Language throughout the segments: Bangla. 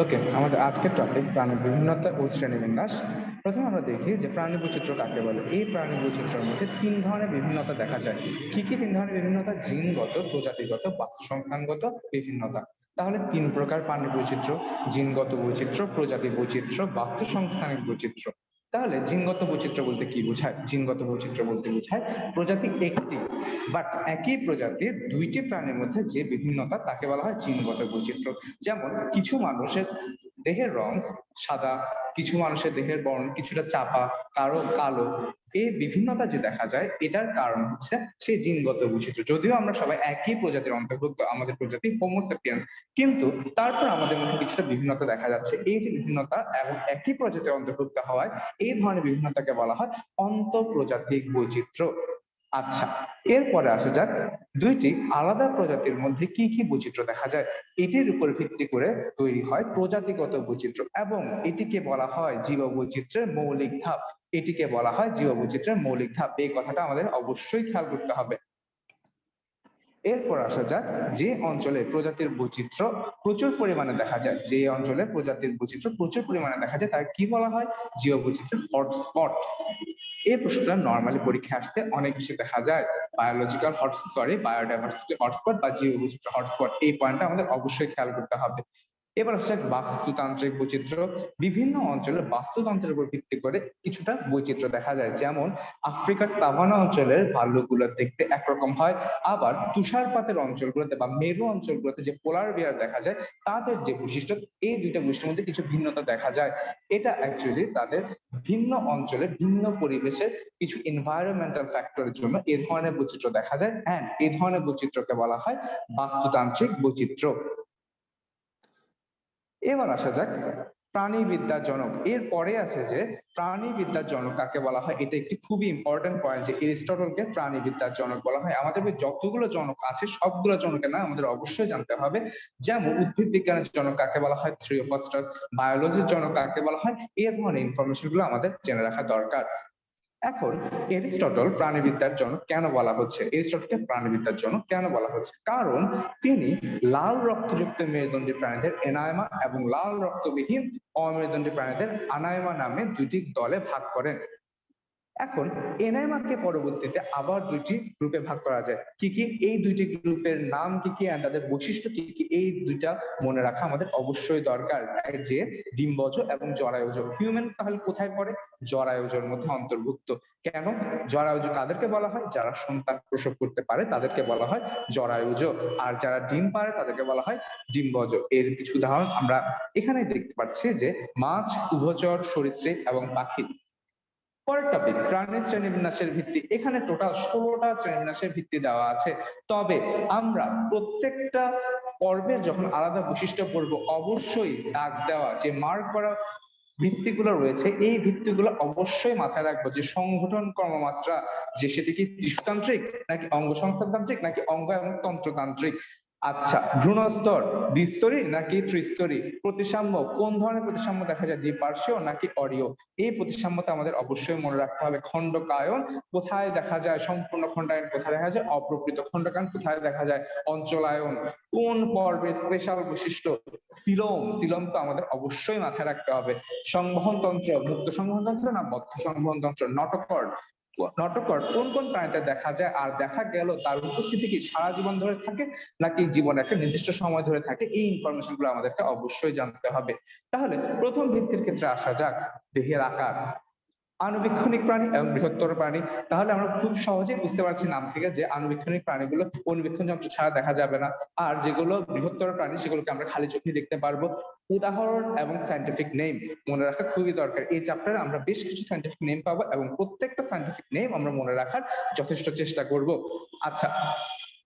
ওকে, আমাদের আজকের টপিক প্রাণীর বিভিন্নতা ও শ্রেণীবিন্যাস। প্রথমে আমরা দেখি যে প্রাণী বৈচিত্র্য কাকে বলে। এই প্রাণী বৈচিত্র্যের মধ্যে তিন ধরনের বিভিন্নতা দেখা যায়। কি কি তিন ধরনের বিভিন্নতা? জিনগত, প্রজাতিগত, বাস্তুসংস্থানগত বিভিন্নতা। তাহলে তিন প্রকার প্রাণী বৈচিত্র্য: জিনগত বৈচিত্র্য, প্রজাতি বৈচিত্র্য, বাস্তুসংস্থানিক বৈচিত্র্য। তাহলে জিনগত বৈচিত্র্য বলতে কি বোঝায়? জিনগত বৈচিত্র্য বলতে বোঝায় প্রজাতি একটি বাট একই প্রজাতির দুইটি প্রাণীর মধ্যে যে বিভিন্নতা তাকে বলা হয় জিনগত বৈচিত্র্য। যেমন কিছু মানুষের দেহের রং সাদা, কিছু মানুষের দেহের বর্ণ কিছুটা চাপা, কারো কালো। এই বিভিন্নতা যে দেখা যায় এটার কারণ হচ্ছে সেই জিনগত বৈচিত্র্য। যদিও আমরা সবাই একই প্রজাতির অন্তর্ভুক্ত, আমাদের প্রজাতি হোমোসেপিয়েন্স, কিন্তু তারপর আমাদের মধ্যে কিছুটা বিভিন্নতা দেখা যাচ্ছে। এই যে বিভিন্নতা এবং একই প্রজাতির অন্তর্ভুক্ত হওয়ায় এই ধরনের বিভিন্নতাকে বলা হয় অন্তঃপ্রজাতিক বৈচিত্র্য। আচ্ছা, এরপরে আসা যাক দুইটি আলাদা প্রজাতির মধ্যে কি কি বৈচিত্র্য দেখা যায়। এটির উপর ভিত্তি করে তৈরি হয় প্রজাতিগত বৈচিত্র্য এবং এটিকে বলা হয় জীববৈচিত্র্যের মৌলিক ধাপ। এটিকে বলা হয় জীববৈচিত্র্যের মৌলিক ধাপ। এই কথাটা আমাদের অবশ্যই খেয়াল করতে হবে। এরপর আসা যাক যে অঞ্চলে প্রজাতির বৈচিত্র্য প্রচুর পরিমাণে দেখা যায়, যে অঞ্চলে প্রজাতির বৈচিত্র্য প্রচুর পরিমাণে দেখা যায় তাকে কি বলা হয়? জীববৈচিত্র্যের হটস্পট। এই প্রশ্নটা নর্মালি পরীক্ষায় আসতে অনেক বেশি দেখা যায়। বায়োলজিক্যাল হটস্পট, বায়োডাইভার্সিটি হটস্পট বা জীববৈচিত্র্য হটস্পট, এই পয়েন্টটা আমাদের অবশ্যই খেয়াল করতে হবে। এবার হচ্ছে বাস্তুতান্ত্রিক বৈচিত্র্য। বিভিন্ন অঞ্চলের বাস্তুতন্ত্রের উপর ভিত্তি করে কিছুটা বৈচিত্র্য দেখা যায়। যেমন আফ্রিকার সাভানা অঞ্চলের ভাল্লুকগুলো দেখতে একরকম হয়, আবার তুষারপাতের অঞ্চলগুলোতে বা মেরু অঞ্চলগুলোতে যে পোলার বিয়ার দেখা যায় তাদের যে বৈশিষ্ট্য, এই দুইটা বৈশিষ্ট্যের মধ্যে কিছু ভিন্নতা দেখা যায়। এটা অ্যাকচুয়ালি তাদের ভিন্ন অঞ্চলে ভিন্ন পরিবেশের কিছু এনভায়রনমেন্টাল ফ্যাক্টরের জন্য এ ধরনের বৈচিত্র্য দেখা যায়, এন্ড এই ধরনের বৈচিত্র্যকে বলা হয় বাস্তুতান্ত্রিক বৈচিত্র্য। এবার আসা যাক প্রাণীবিদ্যার জনক। এর পরে আছে যে প্রাণীবিদ্যার জনক কাকে বলা হয়। এটা একটি খুবই ইম্পর্টেন্ট পয়েন্ট যে এরিস্টটলকে প্রাণীবিদ্যার জনক বলা হয়। আমাদের যতগুলো জনক আছে সবগুলো জনকের নাম আমাদের অবশ্যই জানতে হবে। যেমন উদ্ভিদ বিজ্ঞানের জনক কাকে বলা হয়? থিওফ্রাস্টাস। বায়োলজির জনক কাকে বলা হয়? এই ধরনের ইনফরমেশন গুলো আমাদের জেনে রাখা দরকার। এখন এরিস্টটল প্রাণীবিদ্যার জনক কেন বলা হচ্ছে? এরিস্টটলকে প্রাণীবিদ্যার জনক কেন বলা হচ্ছে? কারণ তিনি লাল রক্তযুক্ত মেরুদণ্ডী প্রাণীদের এনায়মা এবং লাল রক্তবিহীন অমেরুদণ্ডী প্রাণীদের আনায়মা নামে দুটি দলে ভাগ করেন। এখন এনায়মাকে পরবর্তীতে আবার দুইটি গ্রুপে ভাগ করা যায়। কি কি এই দুইটি গ্রুপের নাম কি কি, তাদের বৈশিষ্ট্য কি কি, এই দুইটা মনে রাখা আমাদের অবশ্যই দরকার। যে ডিম্বজ এবং জরায়ুজ। হিউম্যান তাহলে কোথায় পড়ে? জরায়ুজের মধ্যে অন্তর্ভুক্ত। কেন? জরায়ুজ কাদেরকে বলা হয়? যারা সন্তান প্রসব করতে পারে তাদেরকে বলা হয় জরায়ুজ, আর যারা ডিম পারে তাদেরকে বলা হয় ডিম্বজ। এর কিছু উদাহরণ আমরা এখানে দেখতে পাচ্ছি যে মাছ, উভচর, সরীসৃপ এবং পাখি। পরের টপিক প্রাণীর শ্রেণীবিন্যাসের ভিত্তি। এখানে টোটাল 16টা শ্রেণীবিন্যাসের ভিত্তি দেওয়া আছে। তবে আমরা প্রত্যেকটা পর্বের যখন আলাদা বৈশিষ্ট্য পড়বো অবশ্যই দাগ দেওয়া যে মার্ক করা ভিত্তিগুলো রয়েছে এই ভিত্তিগুলো অবশ্যই মাথায় রাখবো। যে সংগঠন কর্মমাত্রা, যে সেটি কি ত্রিশতান্ত্রিক নাকি অঙ্গ সংস্থানতান্ত্রিক নাকি অঙ্গ এবং তন্ত্রতান্ত্রিক। আচ্ছা, ভ্রূণস্তর দ্বিস্তরী নাকি ত্রিস্তরী। প্রতিসাম্য, কোন ধরনের প্রতিসাম্য দেখা যায়? দ্বিপার্শ্বীয় নাকি অরীয়। এই প্রতিসাম্যতা আমাদের অবশ্যই মনে রাখতে হবে। খণ্ডকায়ন কোথায় দেখা যায়? সম্পূর্ণ খণ্ডায়ন কোথায় দেখা যায়? অপ্রকৃত খণ্ডকায়ন কোথায় দেখা যায়? অঞ্চলায়ন কোন পর্বের স্পেশাল বৈশিষ্ট্য? সিলোম, সিলোম তো আমাদের অবশ্যই মাথায় রাখতে হবে। সংবহন তন্ত্র, মুক্ত সংবহন তন্ত্র না বদ্ধ সংবহন তন্ত্র। নটোকর্ড, নটোকর্ড কোন কোন প্রাণীতে দেখা যায় আর দেখা গেল তার উপস্থিতি কি সারা জীবন ধরে থাকে নাকি জীবন একটা নির্দিষ্ট সময় ধরে থাকে? এই ইনফরমেশন গুলো আমাদেরকে অবশ্যই জানতে হবে। তাহলে প্রথম ভিত্তির ক্ষেত্রে আসা যাক, দেহের আকার। আণুবীক্ষণিক প্রাণী এবং বৃহত্তর প্রাণী। তাহলে আমরা খুব সহজেই বুঝতে পারছি নাম থেকে যে আণুবীক্ষণিক প্রাণীগুলো অনুবীক্ষণ যন্ত্র ছাড়া দেখা যাবে না, আর যেগুলো বৃহত্তর প্রাণী সেগুলোকে আমরা খালি চোখে দেখতে পারবো। উদাহরণ এবং সাইন্টিফিক নেম মনে রাখা খুবই দরকার। এই চ্যাপ্টারে আমরা বেশ কিছু সাইন্টিফিক নেম পাবো এবং প্রত্যেকটা সাইন্টিফিক নেম আমরা মনে রাখার যথেষ্ট চেষ্টা করব। আচ্ছা,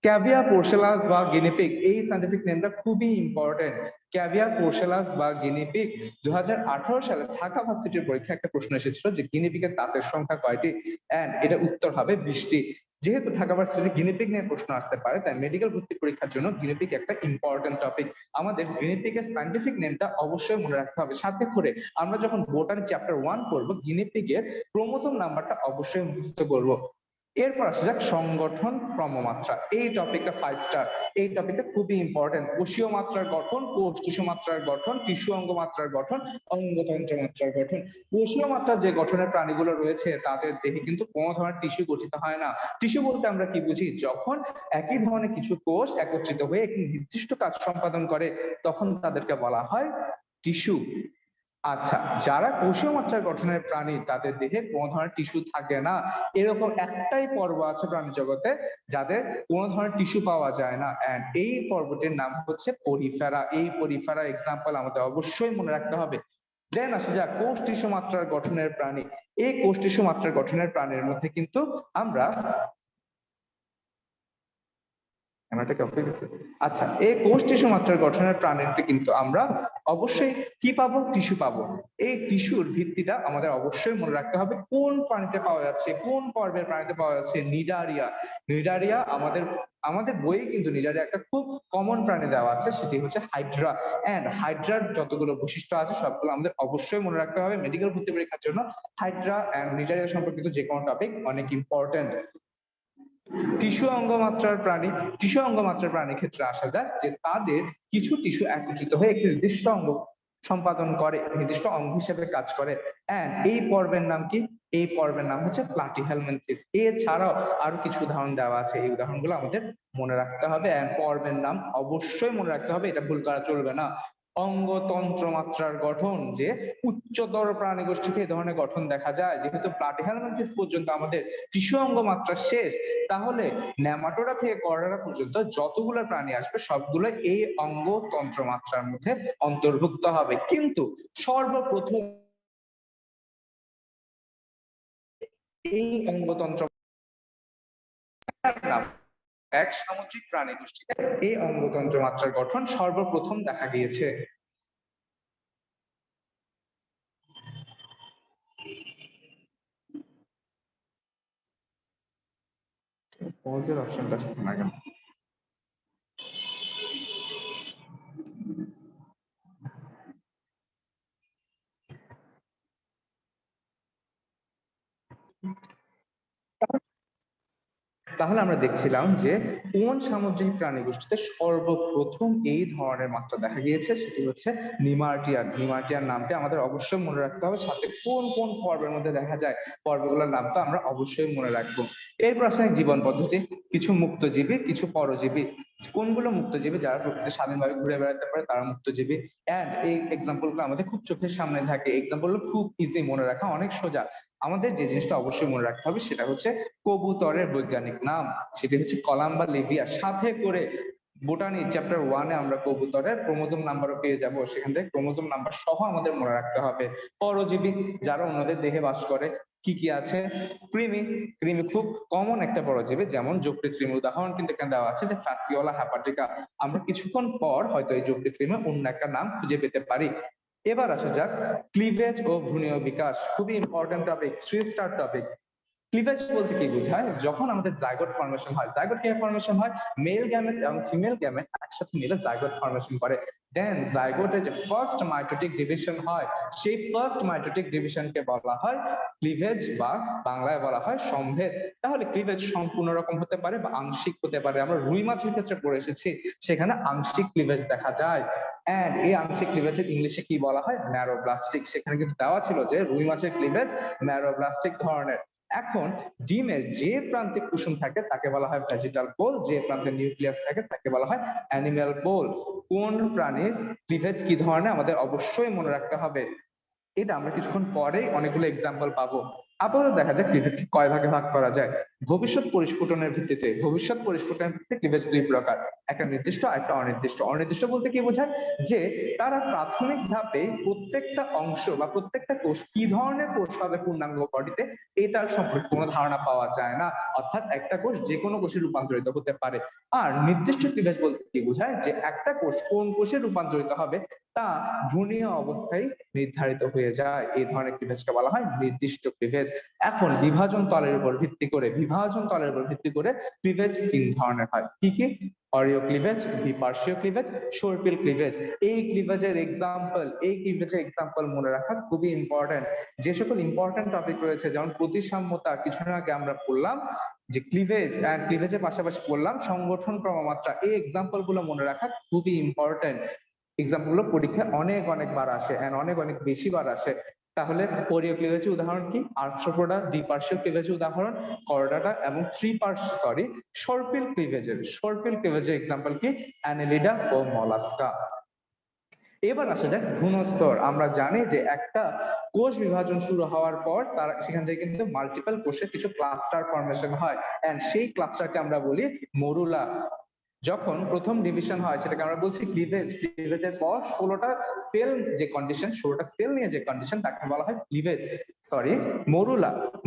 ক্যাভিয়া পোর্সেলাস বা গিনিপিগ, এই সাইন্টিফিক নেমটা খুবই ইম্পর্টেন্ট। ক্যাভিয়া পোর্সেলাস বা গিনিপিগ 2018 সালে ঢাকা ভার্সিটির পরীক্ষায় একটা প্রশ্ন এসেছিল যে গিনিপিগের দাঁতের সংখ্যা কয়টি, এন্ড এটা উত্তর হবে 20টি। যেহেতু ঢাকা ভার্সিটি গিনিপিগ নিয়ে প্রশ্ন আসতে পারে তাই মেডিকেল ভর্তি পরীক্ষার জন্য গিনিপিগ একটা ইম্পর্টেন্ট টপিক। আমাদের গিনিপিগের সাইন্টিফিক নেমটা অবশ্যই মনে রাখতে হবে। সাথে করে আমরা যখন বোটানি চ্যাপ্টার 1 পড়বো গিনিপিগের ক্রোমোসোম নাম্বারটা অবশ্যই মুখস্থ করবো। এরপর আসা যাক সংগঠন ক্রমমাত্রা। এই টপিকটা 5 স্টার। এই টপিকটা খুবই ইম্পর্টেন্ট। কোষীয় মাত্রার গঠন, কোষ টিস্যু মাত্রার গঠন, টিস্যু অঙ্গ মাত্রার গঠন, অঙ্গতন্ত্র মাত্রার গঠন। কোষীয় মাত্রার যে গঠনের প্রাণীগুলো রয়েছে তাদের দেহে কিন্তু কোনো ধরনের টিস্যু গঠিত হয় না। টিস্যু বলতে আমরা কি বুঝি? যখন একই ধরনের কিছু কোষ একত্রিত হয়ে একটি নির্দিষ্ট কাজ সম্পাদন করে তখন তাদেরকে বলা হয় টিস্যু। আচ্ছা, যারা কোষীয় মাত্রার গঠনের প্রাণী তাদের দেহে কোনো ধরনের টিস্যু থাকে না। এরকম একটাই পর্ব আছে প্রাণী জগতে যাদের কোনো ধরনের টিস্যু পাওয়া যায় না, এন্ড এই পর্বটির নাম হচ্ছে পরিফেরা। এই পরিফেরা এক্সাম্পল আমাদের অবশ্যই মনে রাখতে হবে। দেন আসা যাক কোষ টিস্যু মাত্রার গঠনের প্রাণী। এই কোষ টিস্যু মাত্রার গঠনের প্রাণীর মধ্যে কিন্তু আমরা আচ্ছা, এই কোষ টিস্যু মাত্রার গঠনের প্রাণীতে কিন্তু আমরা অবশ্যই কি পাবো? টিস্যু পাবো। এই টিস্যুর ভিত্তিটা আমাদের অবশ্যই মনে রাখতে হবে। কোন প্রাণীতে পাওয়া যাচ্ছে, কোন পর্বের প্রাণীতে পাওয়া যাচ্ছে? নিডারিয়া। নিডারিয়া আমাদের আমাদের বইয়ে কিন্তু নিডারিয়া একটা খুব কমন প্রাণী দেওয়া আছে, সেটি হচ্ছে হাইড্রা। এন্ড হাইড্রার যতগুলো বৈশিষ্ট্য আছে সবগুলো আমাদের অবশ্যই মনে রাখতে হবে মেডিকেল ভর্তি পরীক্ষার জন্য। হাইড্রা এন্ড নিডারিয়া সম্পর্কিত যে কোনো টপিক অনেক ইম্পর্টেন্ট। টিস্যু অঙ্গমাত্রার প্রাণী। টিস্যু অঙ্গমাত্রার প্রাণীর ক্ষেত্রে আসা যায় যে তাদের কিছু টিস্যু একত্রিত হয়ে একটি নির্দিষ্ট অঙ্গ সম্পাদন করে, নির্দিষ্ট অঙ্গ হিসেবে কাজ করে। এন্ড এই পর্বের নাম কি? এই পর্বের নাম হচ্ছে প্লাটিহেলমিনথেস। এছাড়াও আরো কিছু উদাহরণ দেওয়া আছে, এই উদাহরণগুলো আমাদের মনে রাখতে হবে। এন্ড পর্বের নাম অবশ্যই মনে রাখতে হবে, এটা ভুল করা চলবে না। অঙ্গতন্ত্র মাত্রার গঠন, যে উচ্চতর প্রাণী গোষ্ঠীতে এই ধরনের গঠন দেখা যায়। যেহেতু প্লাটিহেলমিনথেস পর্যন্ত আমাদের টিস্যু অঙ্গ মাত্রা শেষ, তাহলে নেমাটোডা থেকে করডা পর্যন্ত যতগুলো প্রাণী আসবে সবগুলো এই অঙ্গতন্ত্র মাত্রার মধ্যে অন্তর্ভুক্ত হবে। কিন্তু সর্বপ্রথম এই অঙ্গতন্ত্র নাম এক সামুদ্রিক প্রাণী গোষ্ঠীতে এই অঙ্গতন্ত্র মাত্রার গঠন সর্বপ্রথম দেখা গিয়েছে। পজের অপশনটা আসছে না কেন? তাহলে আমরা দেখছিলাম যে কোন সামুদ্রিক প্রাণী গোষ্ঠীতে সর্বপ্রথম এই ধরনের মাত্রা দেখা গিয়েছে, সেটি হচ্ছে নিমার্টিয়া। নিমার্টিয়ার নামটি আমাদের অবশ্যই মনে রাখতে হবে, সাথে কোন কোন পর্বের মধ্যে দেখা যায় পর্বগুলোর নাম তো আমরা অবশ্যই মনে রাখবো। এরপর আসলে জীবন পদ্ধতি। কিছু মুক্তজীবী, কিছু পরজীবী। কোনগুলো মুক্তজীবী? যারা প্রকৃতিতে স্বাধীনভাবে ঘুরে বেড়াতে পারে তারা মুক্তজীবী। এন্ড এই এক্সাম্পল গুলো আমাদের খুব চোখের সামনে থাকে, এক্সাম্পল গুলো খুব ইজি মনে রাখা, অনেক সোজা। আমাদের যে জিনিসটা অবশ্যই মনে রাখতে হবে সেটা হচ্ছে কবুতরের বৈজ্ঞানিক নাম, সেটি হচ্ছে কলাম্বা লিভিয়া। সাথে করে বোটানি চ্যাপ্টার 1-এ আমরা কবুতরের ক্রোমোজোম নাম্বারও পেয়ে যাব, সেখান থেকে ক্রোমোজোম নাম্বার সহ আমাদের মনে রাখতে হবে। পরজীবী, যারা অন্যদের দেহে বাস করে, কি কি আছে? কৃমি। কৃমি খুব কমন একটা পরজীবী, যেমন যকৃৎ কৃমির উদাহরণ কিন্তু এখানে দেওয়া আছে যে ফ্যাসিওলা হ্যাপাটিকা। আমরা কিছুক্ষণ পর হয়তো এই যকৃৎ কৃমির অন্য একটা নাম খুঁজে পেতে পারি। এবার আসা যাক ক্লিভেজ ও ভ্রূণীয় বিকাশ। খুবই important topic, 3 star topic. Cleavage বলতে কি বোঝায়? যখন আমাদের জাইগোট ফর্মেশন হয়। জাইগোট কিভাবে ফর্মেশন হয়? মেল গ্যামেট এবং ফিমেল গ্যামেট একসাথে মিলে জাইগোট ফর্মেশন করে। দেন জাইগোটে যে ফার্স্ট মাইটোটিক ডিভিশন হয়, সেই ফার্স্ট মাইটোটিক ডিভিশনকে বলা হয় ক্লিভেজ, বা বাংলায় বলা হয় সম্ভেদ। তাহলে ক্লিভেজ সম্পূর্ণ রকম হতে পারে বা আংশিক হতে পারে। আমরা রুই মাছের ক্ষেত্রে পড়ে এসেছি, সেখানে আংশিক ক্লিভেজ দেখা যায়। এন্ড এই আংশিক ক্লিভেজের ইংলিশে কি বলা হয়? ম্যারোব্লাস্টিক। সেখানে কিন্তু দেওয়া ছিল যে রুই মাছের ক্লিভেজ ম্যারোব্লাস্টিক ধরনের। এখন ডিমের যে প্রান্তে কুসুম থাকে তাকে বলা হয় ভেজিটাল পোল, যে প্রান্তে নিউক্লিয়াস থাকে তাকে বলা হয় অ্যানিম্যাল পোল। কোন প্রাণীর ক্লিভেজ কি ধরনের আমাদের অবশ্যই মনে রাখতে হবে। এটা আমরা কিছুক্ষণ পরেই অনেকগুলো এক্সাম্পল পাবো। আপাতত দেখা যাক ক্লিভেজকে কয় ভাগে ভাগ করা যায়। ভবিষ্যৎ পরিস্ফুটনের ভিত্তিতে। ভবিষ্যৎ পরিস্ফুটনের ভিত্তিতে ক্লিভেজ দুই প্রকার, একটা নির্দিষ্ট আর একটা অনির্দিষ্ট। অনির্দিষ্ট বলতে কি বোঝায়? যে তারা প্রাথমিক ধাপে প্রত্যেকটা অংশ বা প্রত্যেকটা কোষ কি ধরনের কোষ হবে পূর্ণাঙ্গ বডিতে, এটার সম্পর্কে কোনো ধারণা পাওয়া যায় না। অর্থাৎ একটা কোষ যে কোনো কোষে রূপান্তরিত হতে পারে। আর নির্দিষ্ট ক্লিভেজ বলতে কি বোঝায়? যে একটা কোষ কোন কোষে রূপান্তরিত হবে তা ভ্রূণীয় অবস্থায় নির্ধারিত হয়ে যায়। এই ধরনের ক্লিভেজকে বলা হয় নির্দিষ্ট ক্লিভেজ। এখন বিভাজন তলের উপর ভিত্তি করে ক্লিভেজ তিন ধরনের হয়। কি কি? অরীয় ক্লিভেজ, দ্বিপার্শ্বীয় ক্লিভেজ, সর্পিল ক্লিভেজ। এই ক্লিভেজের এক্সাম্পল মনে রাখা খুবই ইম্পর্টেন্ট। যে সকল ইম্পর্টেন্ট টপিক রয়েছে, যেমন প্রতিসাম্যতা, কিছুক্ষণ আগে আমরা পড়লাম যে ক্লিভেজের পাশাপাশি পড়লাম সংগঠন ক্রমমাত্রা। এই এক্সাম্পল গুলো মনে রাখা খুবই ইম্পর্টেন্ট। এক্সাম্পল গুলো পরীক্ষায় অনেকবার আসে, অনেক বেশি বার আসে। তাহলে অরীয় ক্লিভেজের উদাহরণ কি? আর্থ্রোপোডা। দ্বিপার্শ্বীয় ক্লিভেজের উদাহরণ করডাটা। এবং সর্পিল ক্লিভেজের এক্সাম্পল কি? অ্যানেলিডা ও মলাস্কা। এবার আসা যাক ভ্রূণস্তর। আমরা জানি যে একটা কোষ বিভাজন শুরু হওয়ার পর তার সেখান থেকে কিন্তু মাল্টিপল কোষের কিছু ক্লাস্টার ফরমেশন হয়, এন্ড সেই ক্লাস্টারকে আমরা বলি মরুলা। যখন প্রথম ডিভিশন হয় সেটাকে আমরা বলছি ক্লিভেজের পর 16টা সেল নিয়ে যে কন্ডিশন তাকে বলা হয়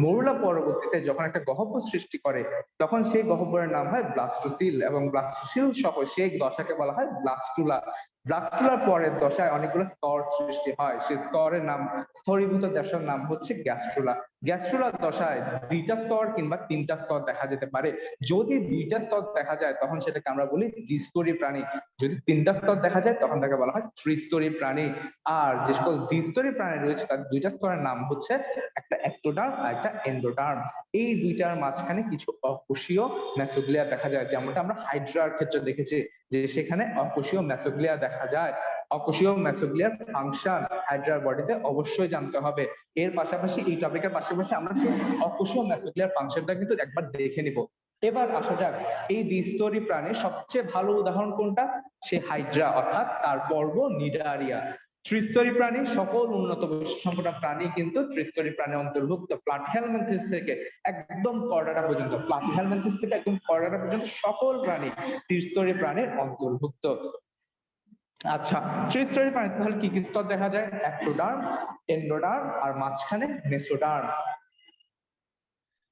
মরুলা পরবর্তীতে যখন একটা গহ্বর সৃষ্টি করে তখন সেই গহ্বরের নাম হয় ব্লাস্টোসিল, এবং ব্লাস্টোসিল সহ সেই দশাকে বলা হয় ব্লাস্টুলা। ব্লাস্টুলার পরের দশায় অনেকগুলো স্তর সৃষ্টি হয়, সেই স্তরীভূত দশার নাম হচ্ছে গ্যাস্ট্রুলার দশায় 2টা স্তর কিংবা 3টা স্তর দেখা যেতে পারে। যদি 2টা স্তর দেখা যায় তখন সেটাকে আমরা বলি দ্বিস্তরী প্রাণী। যদি 3টা স্তর দেখা যায় তখন তাকে বলা হয় ত্রিস্তরী প্রাণী। আর যে সকল দ্বিস্তরী প্রাণী রয়েছে তার 2টা স্তরের নাম হচ্ছে একটা একটোডার্ম আর একটা এন্ডোডার্ম। এই দুইটার মাঝখানে কিছু অকোষীয় মেসোগ্লিয়া দেখা যায়, যেমনটা আমরা হাইড্রার ক্ষেত্রে দেখেছি যে সেখানে অকোষীয় মেসোগ্লিয়া দেখা যায়। অকোষীয় মেসোগ্লিয়ার ফাংশন হাইড্রার বডিতে অবশ্যই জানতে হবে। এর পাশাপাশি এই টপিকের পাশাপাশি আমরা সেই অকোষীয় মেসোগ্লিয়ার ফাংশনটা কিন্তু একবার দেখে নিব। এবার আসা যাক এই দ্বিস্তরী প্রাণীর সবচেয়ে ভালো উদাহরণ কোনটা? সে হাইড্রা, অর্থাৎ তার পর্ব নিডারিয়া। ত্রিস্তরী প্রাণী, সকল উন্নত বৈশিষ্ট্যসম্পন্ন প্রাণী কিন্তু ত্রিস্তরী প্রাণী অন্তর্ভুক্ত। প্লাটিহেলমিনথেস থেকে একদম কর্ডাটা পর্যন্ত সকল প্রাণী ত্রিস্তরী প্রাণীর অন্তর্ভুক্ত। আচ্ছা, ত্রিস্তরী প্রাণী তাহলে কি কি স্তর দেখা যায়? একটোডার্ম, এন্ডোডার্ম আর মাঝখানে মেসোডার্ম।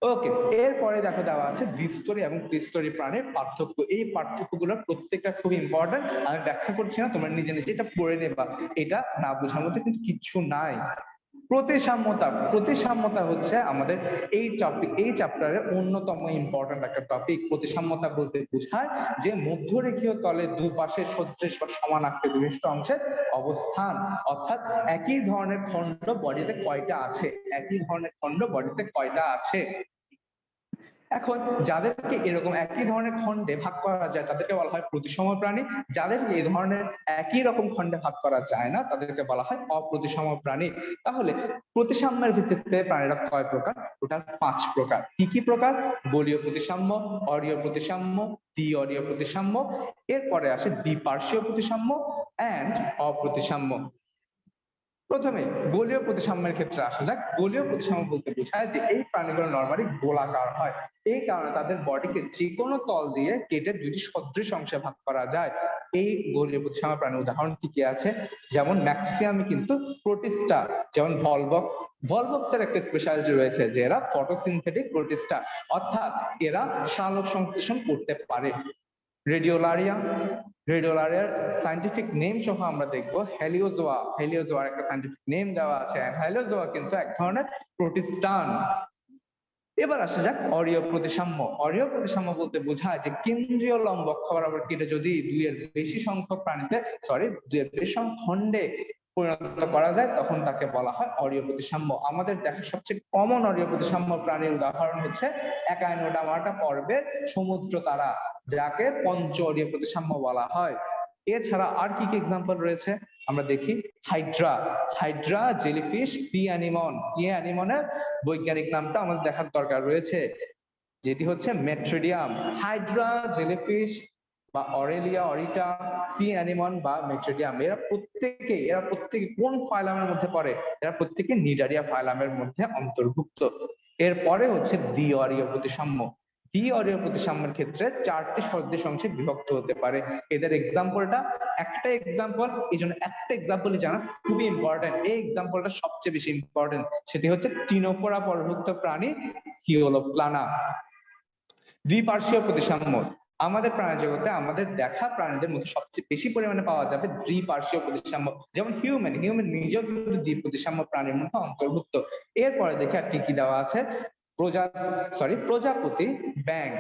ওকে, এরপরে দেখো দেওয়া আছে দ্বিস্তরী এবং ত্রিস্তরী প্রাণীর পার্থক্য। এই পার্থক্যগুলো প্রত্যেকটা খুব ইম্পর্টেন্ট। আমি ব্যাখ্যা করছি না, তোমরা নিজে এটা পড়ে নেবা। এটা না বোঝার মধ্যে কিন্তু কিচ্ছু নাই। প্রতিসাম্যতা হচ্ছে আমাদের এই চ্যাপ্টারের অন্যতম ইম্পর্টেন্ট একটা টপিক। প্রতিসাম্যতা বলতে বোঝায় যে মধ্যরেখীয় তলের দুপাশে সদৃশ বা সমানাঙ্কে বিশিষ্ট অংশের অবস্থান, অর্থাৎ একই ধরনের খণ্ড বডিতে কয়টা আছে। এখন যাদেরকে এরকম একই ধরনের খণ্ডে ভাগ করা যায় তাদেরকে বলা হয় প্রতিসম প্রাণী। যাদের এই ধরনের একই রকম খণ্ডে ভাগ করা যায় না তাদেরকে বলা হয় অপ্রতিসম প্রাণী। তাহলে প্রতিসাম্যের ভিত্তিতে প্রাণীরা কয় প্রকার? টোটাল 5 প্রকার। কি কি প্রকার? গোলীয় প্রতিসাম্য, অরীয় প্রতিসাম্য, দ্বি-অরীয় প্রতিসাম্য, এরপরে আসে দ্বিপার্শ্বীয় প্রতিসাম্য এন্ড অপ্রতিসাম্য। প্রথমে গোলীয় প্রতিসাম্যের ক্ষেত্রে আসা যাক। গোলীয় প্রতিসাম্য বলতে বোঝায় যে এই প্রাণীগুলো নরমালি গোলাকার হয়, এই কারণে তাদের বডিকে যে কোনো তল দিয়ে কেটে 2টি সদৃশ অংশে ভাগ করা যায়। এই গোলীয় প্রতিসাম্য প্রাণীর উদাহরণ কি কি আছে? যেমন ম্যাক্সিমামে কিন্তু প্রোটিস্টা, যেমন ভলবক্সের একটা স্পেশালিটি রয়েছে যে এরা ফটোসিনথেটিক প্রোটিস্টা, অর্থাৎ এরা সালোক সংশ্লেষণ করতে পারে। রেডিওলারিয়ার সায়েন্টিফিক নেম সহ আমরা দেখব হেলিওজোয়ার একটা সায়েন্টিফিক নেম দেওয়া আছে। হেলিওজোয়া কিন্তু এক ধরনের প্রোটিস্টান। এবার আসা যাক অরীয় প্রতিসাম্য বলতে বোঝায় যে কেন্দ্রীয় লম্ব অক্ষ বরাবর কেটে যদি 2-এর বেশি সংখ্যক খণ্ডে পরিণত করা যায় তখন তাকে বলা হয় অরীয় প্রতিসাম্য। আমাদের দেখা সবচেয়ে কমন অরীয় প্রতিসাম্য প্রাণীর উদাহরণ হচ্ছে একাইনোডার্মাটা পর্বের সমুদ্র তারা, যাকে পঞ্চ অরীয় প্রতিসাম্য বলা হয়। এছাড়া আর কি কি এক্সাম্পল রয়েছে আমরা দেখি। হাইড্রা, জেলিফিশ, সি অ্যানিমনের বৈজ্ঞানিক নামটা আমাদের দেখার দরকার রয়েছে, যেটি হচ্ছে মেট্রিডিয়াম। হাইড্রা, জেলিফিশ বা অরেলিয়া, অরিটা, সি অ্যানিমন বা মেট্রিডিয়াম, এরা প্রত্যেকে কোন ফাইলামের মধ্যে পড়ে? এরা প্রত্যেকে নিডারিয়া ফাইলামের মধ্যে অন্তর্ভুক্ত। এরপরে হচ্ছে দ্বি-অরীয় প্রতিসাম্যের ক্ষেত্রে 4টি সদৃশ অংশে বিভক্ত হতে পারে। এদের একটা এক্সাম্পলই জানা খুবই ইম্পর্টেন্ট। এই এক্সাম্পলটা সবচেয়ে বেশি ইম্পর্টেন্ট, সেটি হচ্ছে টিনোফোরা পর্বতভুক্ত প্রাণী সিওলোপ্লানা। দ্বিপার্শ্বীয় প্রতিসাম্য, আমাদের প্রাণী জগতে আমাদের দেখা প্রাণীদের মধ্যে সবচেয়ে বেশি পরিমাণে পাওয়া যাবে দ্বিপার্শ্বীয় প্রতিসাম্য, যেমন হিউম্যান নিজেও কিন্তু দ্বিপ্রতিসাম্য প্রাণীর মধ্যে অন্তর্ভুক্ত। এরপরে দেখে আর কি কি দেওয়া আছে, প্রজাপতি, ব্যাঙ,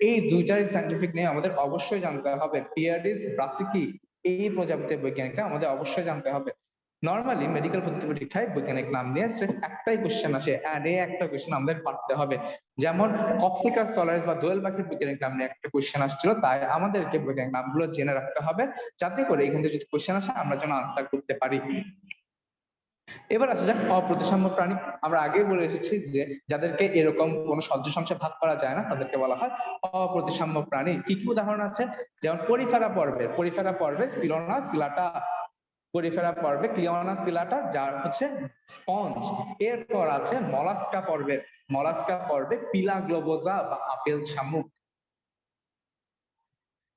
এই দুইটার সাইন্টিফিক নেম আমাদের অবশ্যই জানতে হবে। পিয়ারিস ব্রাসিকি, এই প্রজাপতির বৈজ্ঞানিকটা আমাদের অবশ্যই জানতে হবে। নর্মালি মেডিকেল ভর্তি পরীক্ষায় বৈজ্ঞানিক নাম নিয়ে একটাই কোশ্চেন আসে, এন্ড এই একটা কোশ্চেন আমাদের পারতে হবে। যেমন কপসিকাস সলারিস বা দোয়েল পাখির বৈজ্ঞানিক নাম নিয়ে একটা কোশ্চেন আসছিল, তাই আমাদেরকে বৈজ্ঞানিক নামগুলো জেনে রাখতে হবে, যাতে করে এখান থেকে যদি কোশ্চেন আসে আমরা যেন আনসার করতে পারি। এবার আসা যাক অপ্রতিসাম্য প্রাণী। আমরা আগেই বলে এসেছি যে যাদেরকে এরকম কোনো সদৃশ ভাগ করা যায় না তাদেরকে বলা হয় অপ্রতিসাম্য প্রাণী। কি কি উদাহরণ আছে, যেমন পরিফেরা পর্বের সিলোনা সিলাটা, যার হচ্ছে স্পঞ্জ। এরপর আছে মলাস্কা পর্বে পিলা গ্লোবোজা বা আপেল শামুক।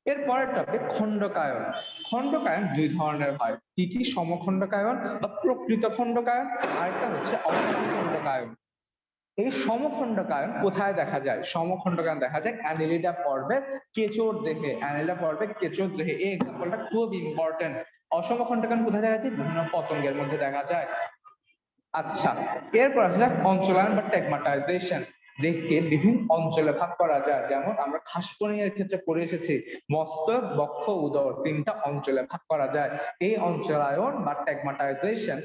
এর পরের টপিক খণ্ডকায়ন। খণ্ডকায়ন দুই ধরনের হয়, কি কি, সমখণ্ডকায়ন বা প্রকৃত খণ্ডকায়ন, আরেকটা হচ্ছে অসমখণ্ডকায়ন। এই সমখণ্ডকায়ন কোথায় দেখা যায়? সমখণ্ডকায়ন দেখা যায় অ্যানিলিডা পর্বে কেঁচোর দেহে, এই এক্সাম্পলটা খুব ইম্পর্টেন্ট। অসমখণ্ডকায়ন কোথায় দেখা যায়? বিভিন্ন পতঙ্গের মধ্যে দেখা যায়। আচ্ছা, এরপর আসা যাক অঞ্চলায়ন বা টেগমাটাইজেশন। দেহকে বিভিন্ন অঞ্চলে ভাগ করা যায়, যেমন আমরা খাসপনিং এর ক্ষেত্রে পড়ে এসেছি মস্তক, বক্ষ, উদর তিনটা অঞ্চলে ভাগ করা যায়। এই অঞ্চলায়ন বা টেগমাটাইজেশন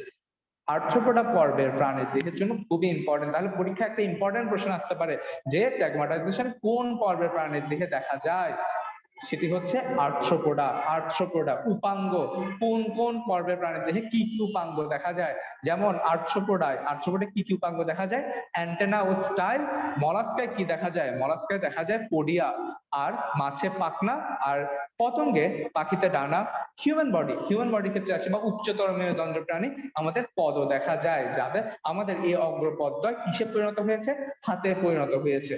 আর্থ্রোপোডা পর্বের প্রাণীর দেহের জন্য খুবই ইম্পর্টেন্ট। তাহলে পরীক্ষা একটা ইম্পর্টেন্ট প্রশ্ন আসতে পারে যে টেগমাটাইজেশন কোন পর্বের প্রাণীর দেহে দেখা যায়? সেটি হচ্ছে আর্থ্রোপোডা। উপাঙ্গ, কোন কোন পর্বের প্রাণীর দেহে কি কি উপাঙ্গ দেখা যায়? যেমন আর্থ্রোপোডায় কি কি উপাঙ্গ দেখা যায়? অ্যান্টেনা ও স্টাইল। মলাস্কায় কি দেখা যায়? মলাস্কায় দেখা যায় পোডিয়া, আর মাছে পাখনা, আর পতঙ্গে পাখিতে ডানা। হিউম্যান বডি ক্ষেত্রে আছে বা উচ্চতর মেরুদণ্ড প্রাণী আমাদের পদ দেখা যায়, যাতে আমাদের এই অগ্রপদদ্বয় কিসে পরিণত হয়েছে? হাতে পরিণত হয়েছে।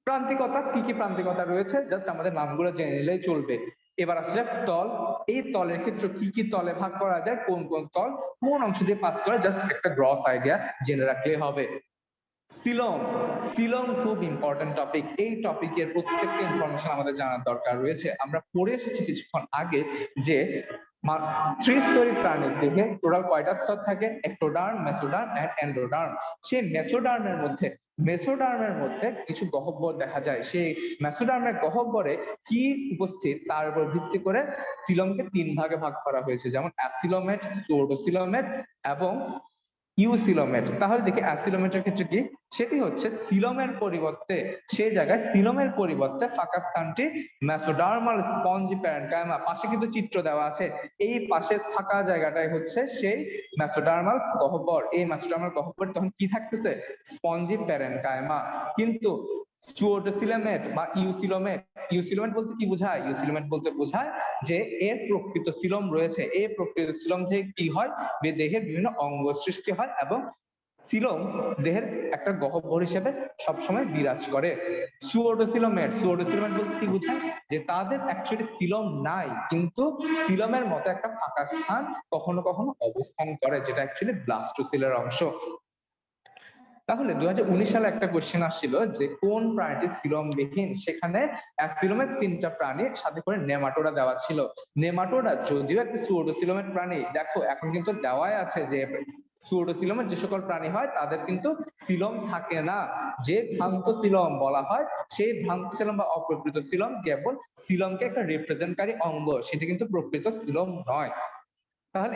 প্রান্তিকতা, কি কি প্রান্তিকতা রয়েছে জাস্ট আমাদের নামগুলো জেনে নিলেই চলবে। এবার আসছে তল। এই তলের ক্ষেত্রে কি কি তলে ভাগ করা যায়, কোন কোন তল কোন অংশ দিয়ে পাস করে, জাস্ট একটা গ্রস আইডিয়া জেনে রাখলে হবে। সিলম খুব ইম্পর্টেন্ট টপিক। এই টপিকের প্রত্যেকটা ইনফরমেশন আমাদের জানার দরকার রয়েছে। আমরা পড়ে এসেছি কিছুক্ষণ আগে যে ত্রিস্তরী প্রাণীর দেহে টোটাল কয়টা স্তর থাকে? Ectoderm, mesoderm and endoderm. সেই মেসোডার্মের মধ্যে কিছু গহ্বর দেখা যায়। সেই মেসোডার্মের গহ্বরে কি উপস্থিত তার উপর ভিত্তি করে সিলমকে তিন ভাগে ভাগ করা হয়েছে, যেমন অ্যাসিলোমেট, সুডোসিলোমেট এবং ইউসিলোমেট। তাহলে দেখি অ্যাসিলোমেটের ক্ষেত্রে কি, সেটি হচ্ছে সিলোমের পরিবর্তে ফাঁকা স্থানটি মেসোডার্মাল স্পঞ্জি প্যারেনকাইমা। পাশে কিন্তু চিত্র দেওয়া আছে, এই পাশে ফাঁকা জায়গাটাই হচ্ছে সেই মেসোডার্মাল গহ্বর। এই মেসোডার্মাল গহ্বর তখন কি থাকতেছে? Spongy parenchyma. কিন্তু সুডোসিলোমেট বা ইউসিলোমেট বলতে কি বোঝায়? ইউসিলোমেট বলতে বোঝায় যে এর প্রকৃত সিলোম রয়েছে। এই প্রকৃত সিলোম থেকে কি হয়? দেহের বিভিন্ন অঙ্গ সৃষ্টি হয় এবং সিলোম দেহের একটা গহ্বর হিসেবে সবসময় বিরাজ করে। সুডোসিলোমেট বলতে কি বোঝায়? যে তাদের অ্যাকচুয়ালি সিলোম নাই, কিন্তু সিলোমের মতো একটা ফাঁকা স্থান কখনো কখনো অবস্থান করে, যেটা অ্যাকচুয়ালি ব্লাস্টোসিলের অংশ। তাহলে 2019 সালে একটা কোশ্চেন আসছিল যে কোন প্রাণীটি সিলোমবিহীন, সেখানে অ্যাসিলোমের তিনটা প্রাণী সাথে করে নেমাটোডা দেওয়া ছিল। নেমাটোডা যদিও একটা সুডোসিলোমেট প্রাণী, দেখো এখন কিন্তু দেওয়াই আছে যে সুডোসিলোমের যে সকল প্রাণী হয় তাদের কিন্তু সিলোম থাকে না। যে ভ্রান্ত সিলোম বলা হয়, সেই ভ্রান্ত সিলোম বা অপ্রকৃত সিলোম কেবল সিলোমকে একটা রিপ্রেজেন্টকারী অঙ্গ, সেটা কিন্তু প্রকৃত সিলোম নয়। তাহলে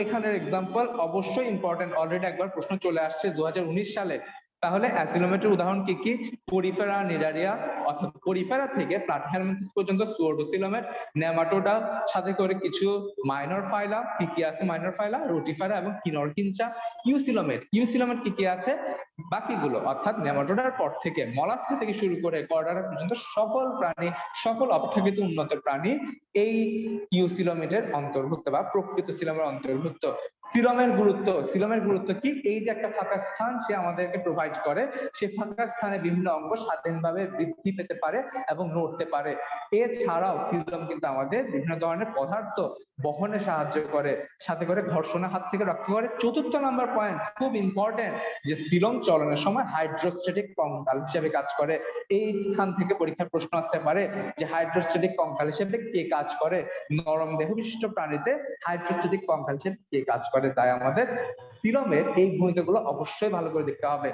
এখানের এক্সাম্পল অবশ্যই ইম্পর্টেন্ট, অলরেডি একবার প্রশ্ন চলে আসছে 2019 সালে। তাহলে অ্যাসিলোমেটের উদাহরণ কি কি? পরিফেরা, নিডারিয়া, অর্থাৎ পরিফেরা থেকে প্লাটিহেলমিনথেস পর্যন্ত সুডোসিলোমেট, নেমাটোডা, সাথে করে কিছু মাইনর ফাইলা। কি কি আছে মাইনর ফাইলা? রুটিফেরা এবং কিনরকিনচা। ইউসিলোমেট কি কি আছে? বাকিগুলো অর্থাৎ নেমাটোডার পর থেকে মলাস্কা থেকে শুরু করে কর্ডারা পর্যন্ত সকল প্রাণী, সকল অপেক্ষাকৃত উন্নত প্রাণী এই ইউসিলোমেটের অন্তর্ভুক্ত বা প্রকৃত সিলোমের অন্তর্ভুক্ত। সিলোমের গুরুত্ব কি? এই যে একটা ফাঁকা স্থান সে আমাদেরকে প্রোভাইড করে, সে ফাঁকা স্থানে বিভিন্ন অঙ্গ স্বাধীনভাবে বৃদ্ধি পেতে পারে এবং নড়তে পারে। এছাড়াও সিলোম কিন্তু আমাদের বিভিন্ন ধরনের পদার্থ বহনে সাহায্য করে, সাথে করে ঘর্ষণের হাত থেকে রক্ষা করে। চতুর্থ নাম্বার পয়েন্ট খুব ইম্পর্টেন্ট, যে সিলোম চলনের সময় হাইড্রোস্ট্যাটিক কঙ্কাল হিসেবে কাজ করে। এই স্থান থেকে পরীক্ষার প্রশ্ন আসতে পারে যে হাইড্রোস্ট্যাটিক কঙ্কাল হিসেবে কে কাজ করে, নরম দেহ বিশিষ্ট প্রাণীতে হাইড্রোস্ট্যাটিক কঙ্কাল হিসেবে কে কাজ করে। তাই আমাদের সিলোমের এই ভূমিকাগুলো অবশ্যই ভালো করে দেখতে হবে।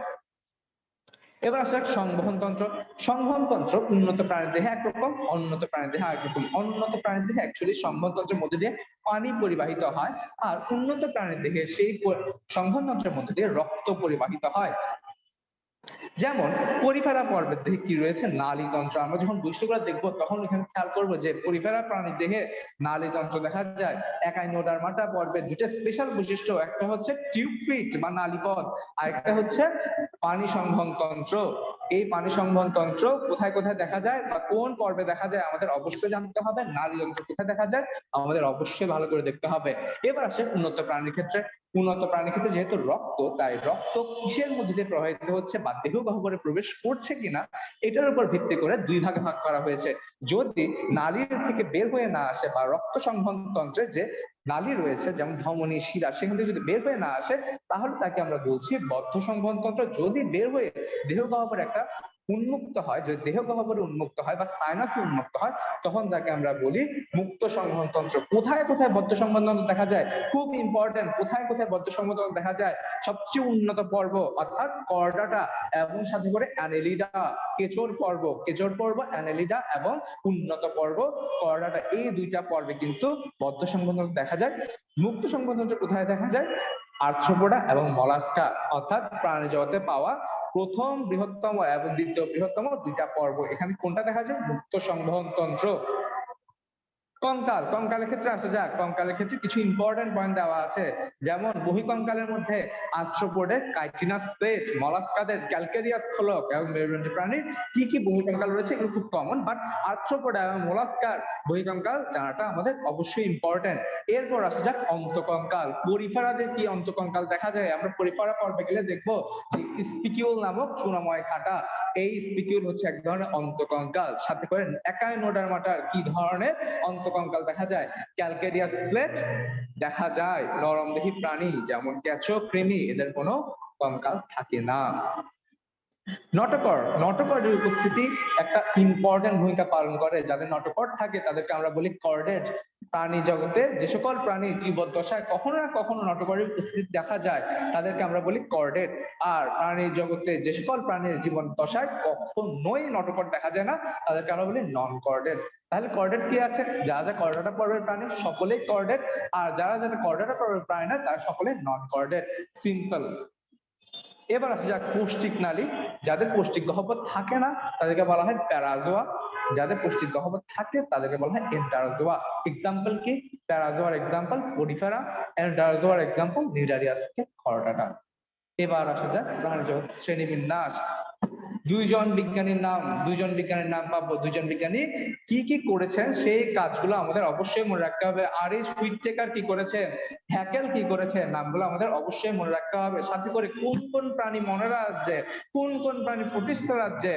এবার আসা সংবহন তন্ত্র। সংবহন তন্ত্র উন্নত প্রাণীর দেহে একরকম, অনুন্নত প্রাণীর দেহে আরেকরকম। অনুন্নত প্রাণীর দেহে অ্যাকচুয়ালি সংবহন তন্ত্রের মধ্যে দিয়ে পানি পরিবাহিত হয়, আর উন্নত প্রাণীর দেহে সেই সংবহন তন্ত্রের মধ্যে দিয়ে রক্ত পরিবাহিত হয়। যেমন পরিফেরা পর্বের দেহে কি রয়েছে, নালীতন্ত্র। আমরা যখন বৈশিষ্ট্যগুলো দেখবো তখন এখানে খেয়াল করবো যে পরিফেরা প্রাণীর দেহে নালীতন্ত্র দেখা যায়। একাইনোডার্মাটা পর্বের দুটো স্পেশাল বৈশিষ্ট্য, একটা হচ্ছে টিউব ফিট বা নালীপথ, আর একটা হচ্ছে পানি সংবহন তন্ত্র। এই পানি সংবহন তন্ত্র কোথায় কোথায় দেখা যায় বা কোন পর্বে দেখা যায় আমাদের অবশ্যই জানতে হবে। নালীতন্ত্র কোথায় দেখা যায় আমাদের অবশ্যই ভালো করে দেখতে হবে। এবার আসে উন্নত প্রাণীর ক্ষেত্রে। উন্নত প্রাণীর ক্ষেত্রে যেহেতু রক্ত, তাই রক্ত কিসের মধ্যে দিয়ে প্রবাহিত হচ্ছে বা দেহ গহ্বরে প্রবেশ করছে কিনা এটার উপর ভিত্তি করে দুই ভাগে ভাগ করা হয়েছে। যদি নালীর থেকে বের হয়ে না আসে বা রক্ত সংবহন তন্ত্রে যে নালী রয়েছে যেমন ধমনী, শিরা, সেখান থেকে যদি বের হয়ে না আসে তাহলে তাকে আমরা বলছি বদ্ধ সংবহন তন্ত্র। যদি বের হয়ে দেহ গহ্বরে একটা উন্মুক্ত হয়, যদি দেহ গহ্বরে উন্মুক্ত হয় বা সাইনাসে উন্মুক্ত হয় তখন তাকে আমরা বলি মুক্ত সংবহন তন্ত্র। কোথায় কোথায় বদ্ধ সংবহন তন্ত্র দেখা যায়, খুব ইম্পর্টেন্ট, কোথায় কোথায় বদ্ধ সংবহন তন্ত্র দেখা যায়? সবচেয়ে উন্নত পর্ব অর্থাৎ কর্ডাটা এবং সাথে করে অ্যানেলিডা, কেচোর পর্ব, কেচোর পর্ব, অ্যানেলিডা এবং উন্নত পর্ব কর্ডাটা, এই দুইটা পর্বে কিন্তু বদ্ধ সংবহন তন্ত্র দেখা যায়। মুক্ত সংবহন তন্ত্র কোথায় দেখা যায়? আর্থ্রোপোডা এবং মলাস্কা, অর্থাৎ প্রাণী জগতে পাওয়া প্রথম বৃহত্তম এবং দ্বিতীয় বৃহত্তম দুইটা পর্ব, এখানে কোনটা দেখা যায়? মুক্ত সংবহন তন্ত্র। কঙ্কাল, কঙ্কালের ক্ষেত্রে আসা যাক। কঙ্কালের ক্ষেত্রে কিছু ইম্পর্টেন্ট পয়েন্ট দেওয়া আছে, যেমন বহিঃকঙ্কালের মধ্যে আর্থ্রোপোডে কাইটিনাস প্লেট, মলাস্কাদের ক্যালকেরিয়াস খোলক এবং মেরুদণ্ডী প্রাণীর কি কি বহিঃকঙ্কাল রয়েছে এগুলো খুব কমন, বাট আর্থ্রোপোডা এবং মোলাস্কার বহিঃকঙ্কাল জানাটা আমাদের অবশ্যই ইম্পর্টেন্ট। এরপর আসা যাক অন্তকঙ্কাল। পরিফেরাদের কি অন্তকঙ্কাল দেখা যায়? আমরা পরিফেরা পর্বে গেলে দেখবো যে স্পিকিউল নামক চূড়াময় খাটা, এই স্পিকিউল হচ্ছে এক ধরনের অন্তকঙ্কাল। সাথে করে একাইনোডার্মাটার কি ধরনের অন্তকঙ্কাল দেখা যায়? ক্যালকেরিয়াস প্লেট দেখা যায়। নরমদেহী প্রাণী যেমন কেঁচো, কৃমি, এদের কোনো কঙ্কাল থাকে না। নটকর, নটকরের উপস্থিতি একটা ইম্পর্টেন্ট ভূমিকা পালন করে। যাদের নটকর থাকে তাদেরকে আমরা বলি কর্ডেট। প্রাণী জগতে যে সকল প্রাণী জীবদ্দশায় কখনো না কখনো নটকরের উপস্থিতি দেখা যায় তাদেরকে আমরা বলি কর্ডেট। আর প্রাণী জগতে যে সকল প্রাণীর জীবন দশায় কখনোই নটকর দেখা যায় না তাদেরকে আমরা বলি নন কর্ডেট। তাহলে কর্ডেট কি আছে? যারা যা কর্ডেটা পর্বের প্রাণী সকলেই কর্ডেট, আর যারা যারা কর্ডেটা পর্বের প্রাণী না তারা সকলে নন কর্ডেট। সিম্পল। এবার আসা যাক পৌষ্টিক নালী। যাদের পৌষ্টিক গহ্বর থাকে না তাদেরকে বলা হয় প্যারাজোয়া, যাদের পৌষ্টিক গহ্বর থাকে তাদেরকে বলা হয় এন্টারোজোয়া। এক্সাম্পল কি? প্যারাজোয়ার এক্সাম্পল পরিফেরা, এন্টারোজোয়ার এক্সাম্পল নিডারিয়া থেকে খরটাটা। এবার আসা যাক প্রাণীজগৎ শ্রেণীবিন্যাস। দুইজন বিজ্ঞানীর নাম পাবো। দুইজন বিজ্ঞানী কি কি করেছেন সেই কাজগুলো আমাদের অবশ্যই মনে রাখতে হবে। আরিস হুইটেকার কি করেছেন, হ্যাকেল কি করেছেন, নামগুলো আমাদের অবশ্যই মনে রাখতে হবে। সাথে করে কোন কোন প্রাণী মনের রাজ্যে, কোন কোন প্রাণী প্রতিষ্ঠা রাজ্যে।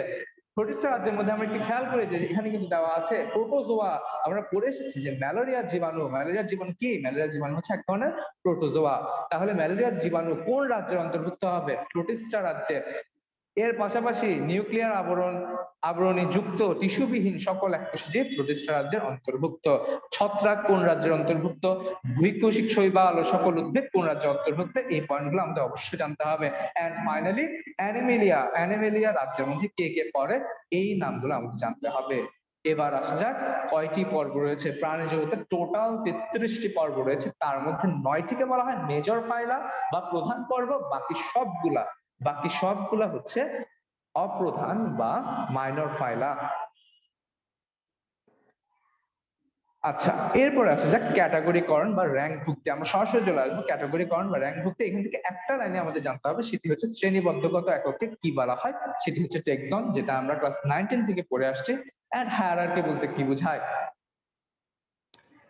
প্রতিষ্ঠা রাজ্যের মধ্যে আমরা একটু খেয়াল করি যে এখানে কিন্তু দেওয়া আছে প্রোটোজোয়া। আমরা পড়ে এসেছি যে ম্যালেরিয়ার জীবাণু, ম্যালেরিয়ার জীবাণু কি? ম্যালেরিয়ার জীবাণু হচ্ছে এক ধরনের প্রোটোজোয়া। তাহলে ম্যালেরিয়ার জীবাণু কোন রাজ্যের অন্তর্ভুক্ত হবে? প্রতিষ্ঠা রাজ্যে। এর পাশাপাশি নিউক্লিয়ার আবরণী যুক্ত টিস্যুবিহীন সকল এককোষী জীব প্রতিষ্ঠা রাজ্যের অন্তর্ভুক্ত। ছত্রাক কোন রাজ্যের অন্তর্ভুক্ত? ভূকোষিক শৈবাল ও সকল উদ্ভিদ কোন রাজ্যের অন্তর্ভুক্ত? এই পয়েন্টগুলো আমাদের অবশ্যই জানতে হবে। এন্ড ফাইনালি অ্যানিমেলিয়া রাজ্যের মধ্যে কে কে পড়ে এই নামগুলো আমাদের জানতে হবে। এবার আসা যাক কয়টি পর্ব রয়েছে প্রাণী জগতে? টোটাল 33টি পর্ব রয়েছে, তার মধ্যে 9টিকে বলা হয় মেজর ফাইলা বা প্রধান পর্ব, বাকি সবগুলা হচ্ছে অপ্রধান বা মাইনর ফাইলা। আচ্ছা, এরপরে আসা যাক ক্যাটাগরিকরণ বা র্যাঙ্ক ভুক্তি। আমরা সরাসরি চলে আসবো ক্যাটাগরিকরণ বা র্যাঙ্ক ভুক্তি। এখান থেকে একটা লাইনে আমাদের জানতে হবে, সেটি হচ্ছে শ্রেণীবদ্ধগত এককে কি বলা হয়। সেটি হচ্ছে টেক্সন, যেটা আমরা ক্লাস 9 থেকে পড়ে আসছি। এন্ড হায়ারার্কি বলতে কি বোঝায়?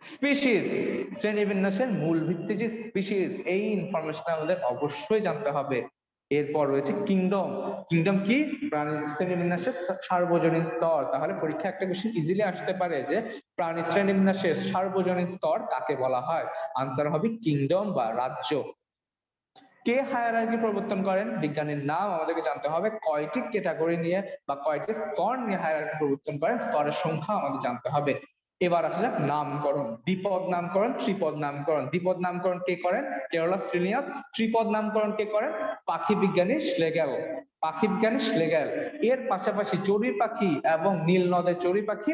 স্পিসিস, শ্রেণীবিন্যাসের মূল ভিত্তি যে স্পিসিস, এই ইনফরমেশন আমাদের অবশ্যই জানতে হবে। এরপর রয়েছে কিংডম। কিংডম কি? প্রাণী শ্রেণীবিন্যাসের সার্বজনীন স্তর। তাহলে পরীক্ষা একটা কোশ্চেন ইজিলি আসতে পারে যে প্রাণী শ্রেণীবিন্যাসের সার্বজনীন স্তর কাকে বলা হয়? আনসার হবে কিংডম বা রাজ্য। কে হায়ারার্কি প্রবর্তন করেন? বিজ্ঞানীর নাম আমাদেরকে জানতে হবে, কয়টি ক্যাটাগরি নিয়ে বা কয়টি স্তর নিয়ে হায়ারার্কি প্রবর্তন করেন, স্তরের সংখ্যা আমাদের জানতে হবে। এবার আসা যাক নামকরণ, দ্বিপদ নামকরণ, ত্রিপদ নামকরণ। দ্বিপদ নামকরণ কে করেন? কেরলাস লিনিয়াস। ত্রিপদ নামকরণ কে করেন? পাখি বিজ্ঞানী শ্লেগেল। পাখি বিজ্ঞানী শ্লেগেল। এর পাশাপাশি চড়ুই পাখি এবং নীল নদের চড়ুই পাখি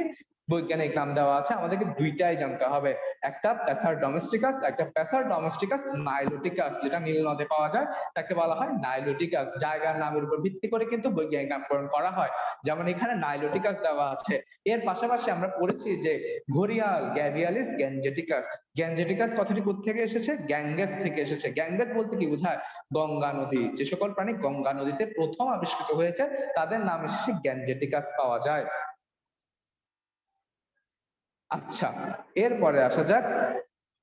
বৈজ্ঞানিক নাম দেওয়া আছে, আমাদেরকে দুইটাই জানতে হবে, একটা প্যাসার ডোমেস্টিকাস, একটা প্যাসার ডোমেস্টিকাস নাইলোটিকাস, যেটা নীল নদে পাওয়া যায় তাকে বলা হয় নাইলোটিকাস। জায়গার নামের উপর ভিত্তি করে কিন্তু বৈজ্ঞানিক নামকরণ করা হয়, যেমন এখানে নাইলোটিকাস দেওয়া আছে। এর পাশাপাশি আমরা পড়েছি যে ঘড়িয়াল গ্যাভিয়ালিস গ্যাঞ্জেটিকাস। গ্যাঞ্জেটিকাস কথাটি কোথা থেকে এসেছে? গ্যাঙ্গেস থেকে এসেছে। গ্যাঙ্গেস বলতে কি বোঝায়? গঙ্গা নদী। যে সকল প্রাণী গঙ্গা নদীতে প্রথম আবিষ্কৃত হয়েছে তাদের নাম এসেছে গ্যাঞ্জেটিকাস পাওয়া যায়। আচ্ছা, এরপরে আসা যাক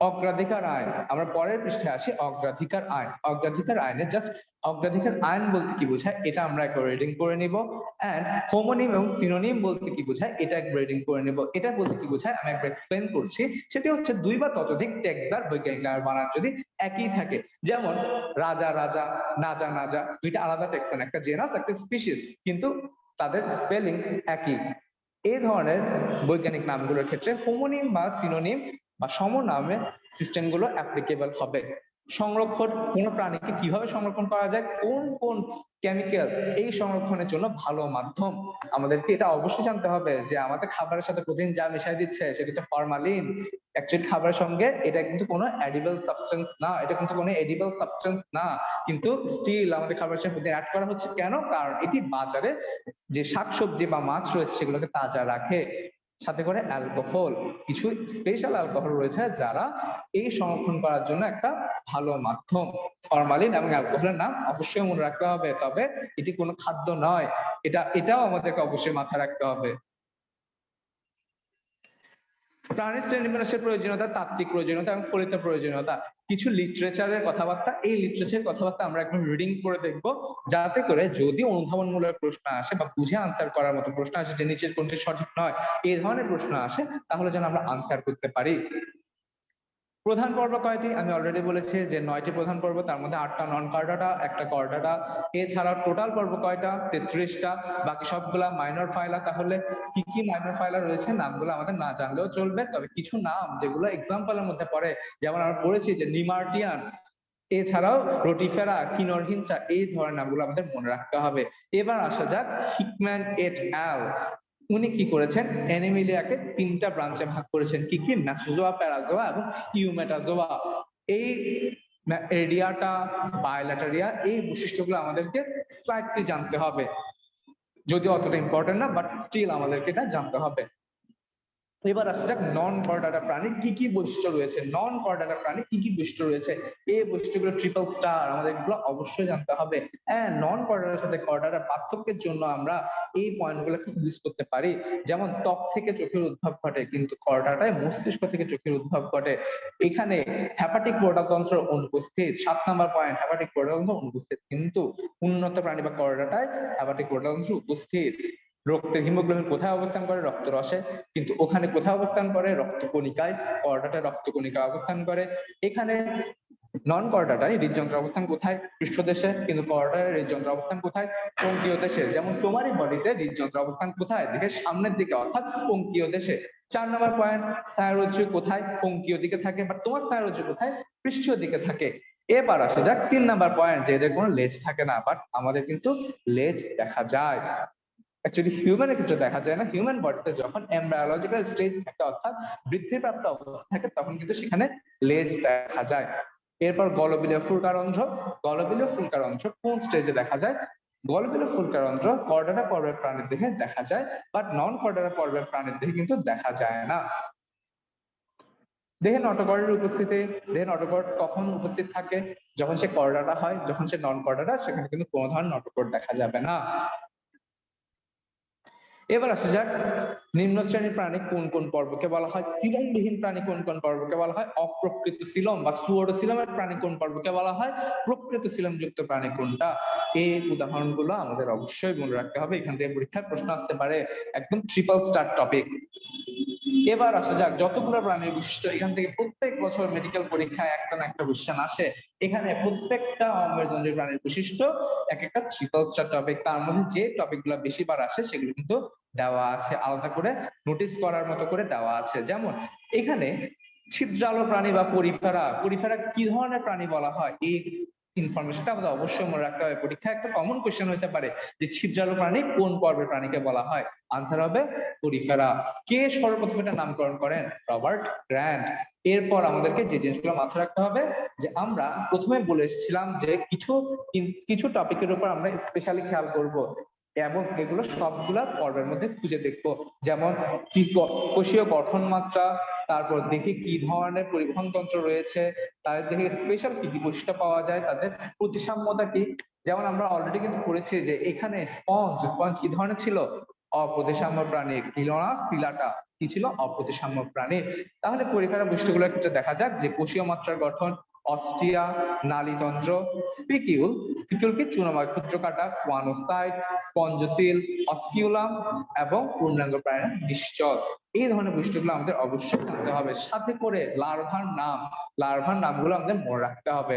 অগ্রাধিকার আইন। আমরা পরের পৃষ্ঠে আসি অগ্রাধিকার আইন। অগ্রাধিকার আইনে জাস্ট অগ্রাধিকার আইন বলতে কি বোঝায় এটা আমরা একবার রিডিং করে নিব। এন্ড হোমোনিম এবং সিনোনিম বলতে কি বোঝায় এটা একবার রিডিং করে নিব। এটা বলতে কি বোঝায় আমি একবার এক্সপ্লেন করছি। সেটি হচ্ছে দুই বা ততোধিক টেক্সট বৈজ্ঞানিক নামের বানান যদি একই থাকে, যেমন রাজা রাজা, নাজা নাজা, দুইটা আলাদা টেক্সট, একটা জেনাস একটা স্পিসিস, কিন্তু তাদের স্পেলিং একই। এই ধরনের বৈজ্ঞানিক নামগুলোর ক্ষেত্রে হোমোনিম বা সিনোনিম বা সমনামে সিস্টেম গুলো অ্যাপ্লিকেবল হবে। সংরক্ষণ, কোন প্রাণীকে কিভাবে সংরক্ষণ করা যায়, কোন কোন কেমিক্যাল এই সংরক্ষণের জন্য ভালো মাধ্যম, আমাদেরকে এটা অবশ্যই জানতে হবে যে আমাদের খাবারের সাথে প্রতিদিন যা মিশাই দিচ্ছে সেটা হচ্ছে ফরমালিন। অ্যাকচুয়ালি খাবারের সঙ্গে এটা কিন্তু কোনো এডিবল সাবস্টেন্স না, এটা কিন্তু কোনো এডিবল সাবস্টেন্স না, কিন্তু স্টিল আমাদের খাবারের সাথে প্রতিদিন অ্যাড করা হচ্ছে। কেন? কারণ এটি বাজারে যে শাকসবজি বা মাছ রয়েছে সেগুলোকে তাজা রাখে। সাথে করে অ্যালকোহল, কিছু স্পেশাল অ্যালকোহল রয়েছে যারা এই সংরক্ষণ করার জন্য একটা ভালো মাধ্যম। ফরমালিন এবং অ্যালকোহলের নাম অবশ্যই মনে রাখতে হবে, তবে এটি কোনো খাদ্য নয়, এটাও আমাদেরকে অবশ্যই মাথায় রাখতে হবে। প্রাণীর শ্রেণীবিন্যাসের প্রয়োজনীয়তা, তাত্ত্বিক প্রয়োজনীয়তা এবং ফলিত প্রয়োজনীয়তা, কিছু লিটারেচারের কথাবার্তা। এই লিটারেচারের কথাবার্তা আমরা একবার রিডিং করে দেখবো, যাতে করে যদি অনুধাবনমূলক প্রশ্ন আসে বা বুঝে আনসার করার মতো প্রশ্ন আসে যে নিচের কোনটি সঠিক নয়, এই ধরনের প্রশ্ন আসে, তাহলে যেন আমরা আনসার করতে পারি। প্রধান পর্ব কয়টি? আমি অলরেডি বলেছি যে 9টি প্রধান পর্ব, তার মধ্যে 8টা নন কর্ডাটা, একটা কর্ডাটা। এছাড়া টোটাল পর্ব কয়টা? 33টা। বাকি সবগুলা মাইনর ফাইলা। তাহলে কি কি মাইনর ফাইলা রয়েছে নামগুলো আমাদের না জানলেও চলবে, তবে কিছু নাম যেগুলো এক্সাম্পলের মধ্যে পড়ে, যেমন আমরা পড়েছি যে নিমার্টিয়ান, এছাড়াও রোটিফেরা, কিনরহিনসা, এই ধরনের নামগুলো আমাদের মনে রাখতে হবে। এবার আসা যাক হিকম্যান এট অ্যাল। উনি কি করেছেন? অ্যানিমেলিয়াকে 3টা ব্রাঞ্চে ভাগ করেছেন। কি কি? ম্যাসোজোয়া, প্যারাজোয়া এবং ইউমেটাজোয়া। এই এরিয়াটা, বায়োল্যাটেরিয়া, এই বৈশিষ্ট্যগুলো আমাদেরকে স্লাইটলি জানতে হবে, যদিও অতটা ইম্পর্টেন্ট না, বাট স্টিল আমাদেরকে এটা জানতে হবে। এবার আসা যাক নন কর্ডাটা প্রাণীর কি কি বৈশিষ্ট্য রয়েছে। নন কর্ডাটা প্রাণীর কি কি বৈশিষ্ট্য রয়েছে, এই বৈশিষ্ট্যগুলো ট্রিপল স্টার আমাদের এগুলো অবশ্যই জানতে হবে। হ্যাঁ, নন কর্ডাটার সাথে কর্ডাটার পার্থক্যের জন্য আমরা এই পয়েন্টগুলোকে ইউজ করতে পারি। যেমন ত্বক থেকে চোখের উদ্ভব ঘটে, কিন্তু কর্ডাটায় মস্তিষ্ক থেকে চোখের উদ্ভব ঘটে। এখানে হ্যাপাটিক প্রোটাতন্ত্র অনুপস্থিত। 7 নম্বর পয়েন্ট, হ্যাপাটিক প্রোটাতন্ত্র অনুপস্থিত, কিন্তু উন্নত প্রাণী বা কর্ডাটায় হ্যাপাটিক প্রোটাতন্ত্র উপস্থিত। রক্তের হিমোগ্লোবিন কোথায় অবস্থান করে? রক্তরসে, কিন্তু ওখানে কোথায় অবস্থান করে? রক্তকণিকায়। কর্ডাটা রক্তকণিকায় অবস্থান করে। এখানে নন কর্ডাটায় হৃদযন্ত্রের অবস্থান কোথায়? পৃষ্ঠদেশে, কিন্তু কর্ডাটায় হৃদযন্ত্রের অবস্থান কোথায়? পঙ্কিয় দেশে। যেমন তোমারই বডিতে হৃদযন্ত্রের অবস্থান কোথায়? দেহের সামনের দিকে, অর্থাৎ পঙ্কিয় দেশে। 4 নম্বর পয়েন্ট, স্নায়ুরজ্জু কোথায়? পঙ্কিয় দিকে থাকে, বাট তোমার স্নায়ুরজ্জু কোথায়? পৃষ্ঠীয় দিকে থাকে। এবার আসা যাক 3 নম্বর পয়েন্ট, যে এদের কোনো লেজ থাকে না, বাট আমাদের কিন্তু লেজ দেখা যায়। অ্যাকচুয়ালি হিউম্যানের ক্ষেত্রে দেখা যায় না। হিউম্যান বডিতে যখন এমব্রায়োলজিক্যাল স্টেজ থাকে, অর্থাৎ বৃদ্ধিপ্রাপ্ত অবস্থা থাকে, তখন কিন্তু সেখানে লেজ দেখা যায়। এরপর গলবিলীয় ফুলকারন্ধ্র। গলবিলীয় ফুলকারন্ধ্র কোন স্টেজে দেখা যায়? গলবিলীয় ফুলকারন্ধ্র কর্ডাটা পর্বের প্রাণীর দেহে দেখা যায়, বাট নন কর্ডাটা পর্বের প্রাণীর দেহে কিন্তু দেখা যায় না। দেহে নটোকর্ডের উপস্থিতি। দেহে নটোকর্ড কখন উপস্থিত থাকে? যখন সে কর্ডাটা হয়। যখন সে নন কর্ডাটা, সেখানে কিন্তু কোনো ধরনের নটোকর্ড দেখা যাবে না। এবার আসা যাক নিম্ন শ্রেণীর প্রাণী কোন কোন পর্বকে বলা হয়, সিলমবিহীন প্রাণী কোন কোন পর্বকে বলা হয়, অপ্রকৃত সিলম বা সুয়োডোসিলমের প্রাণী কোন পর্বকে বলা হয়, প্রকৃত সিলম যুক্ত প্রাণী কোনটা। এই উদাহরণগুলো আমাদের অবশ্যই মনে রাখতে হবে, এখান থেকে পরীক্ষার প্রশ্ন আসতে পারে, একদম ট্রিপল স্টার টপিক। এবার আসা যাক যতগুলো প্রাণীর বৈশিষ্ট্য, এখান থেকে প্রত্যেক বছর মেডিকেল পরীক্ষায় একটা না একটা কোশ্চেন আসে। এখানে প্রত্যেকটা অমেরুদণ্ডী প্রাণীর বৈশিষ্ট্য এক একটা ট্রিপল স্টার টপিক, তার মধ্যে যে টপিক গুলো বেশিবার আসে সেগুলো কিন্তু দেওয়া আছে, আলাদা করে নোটিস করার মতো করে দেওয়া আছে। যেমন এখানে ছিদ্রালো প্রাণী বা পরিফেরা, পরিফেরা কি ধরনের প্রাণী বলা হয়, এই ইনফরমেশনটা আমাদের অবশ্যই মনে রাখতে হবে। পরীক্ষায় একটা কমন কোশ্চেন হতে পারে যে ছিদ্রালো প্রাণী কোন পর্বের প্রাণীকে বলা হয়, আনসার হবে পরিফেরা। কে সর্বপ্রথম এটা নামকরণ করেন, রবার্ট গ্র্যান্ট। এরপর আমাদেরকে যে জিনিসগুলো মাথায় রাখতে হবে যে আমরা প্রথমে বলে এসেছিলাম যে কিছু কিছু টপিকের উপর আমরা স্পেশালি খেয়াল করব এবং এগুলো সবগুলা পর্বের মধ্যে খুঁজে দেখবো। যেমন কোষীয় গঠন মাত্রা, তারপর দেখি কি ধরনের পরিবহন তন্ত্র রয়েছে, তাদের দেখে স্পেশাল কি কি বৈশিষ্ট্য পাওয়া যায়, তাদের প্রতিসাম্যতা কি। যেমন আমরা অলরেডি কিন্তু পড়েছি যে এখানে স্পঞ্জ স্পঞ্জ কি ধরনের ছিল, অপ্রতিসাম্য প্রাণী। কিলোনা সিলাটা কি ছিল, অপ্রতিসাম্য প্রাণী। তাহলে পরিফেরা বৈশিষ্ট্যগুলোর ক্ষেত্রে দেখা যাক যে কোষীয় মাত্রার গঠন, অস্টিয়া, নালীতন্ত্র, স্পিকিউল, স্পিকিউল কি চূর্ণময় ক্ষুদ্রকাটা, কোয়ানোসাইট, স্পঞ্জোসিল, অস্কিউলাম এবং পূর্ণাঙ্গ প্রাণীর নিশ্চল। এই ধরনের বৈশিষ্ট্যগুলো আমাদের অবশ্যই জানতে হবে। সাথে করে লার্ভার নাম, লার্ভার নামগুলো আমাদের মনে রাখতে হবে।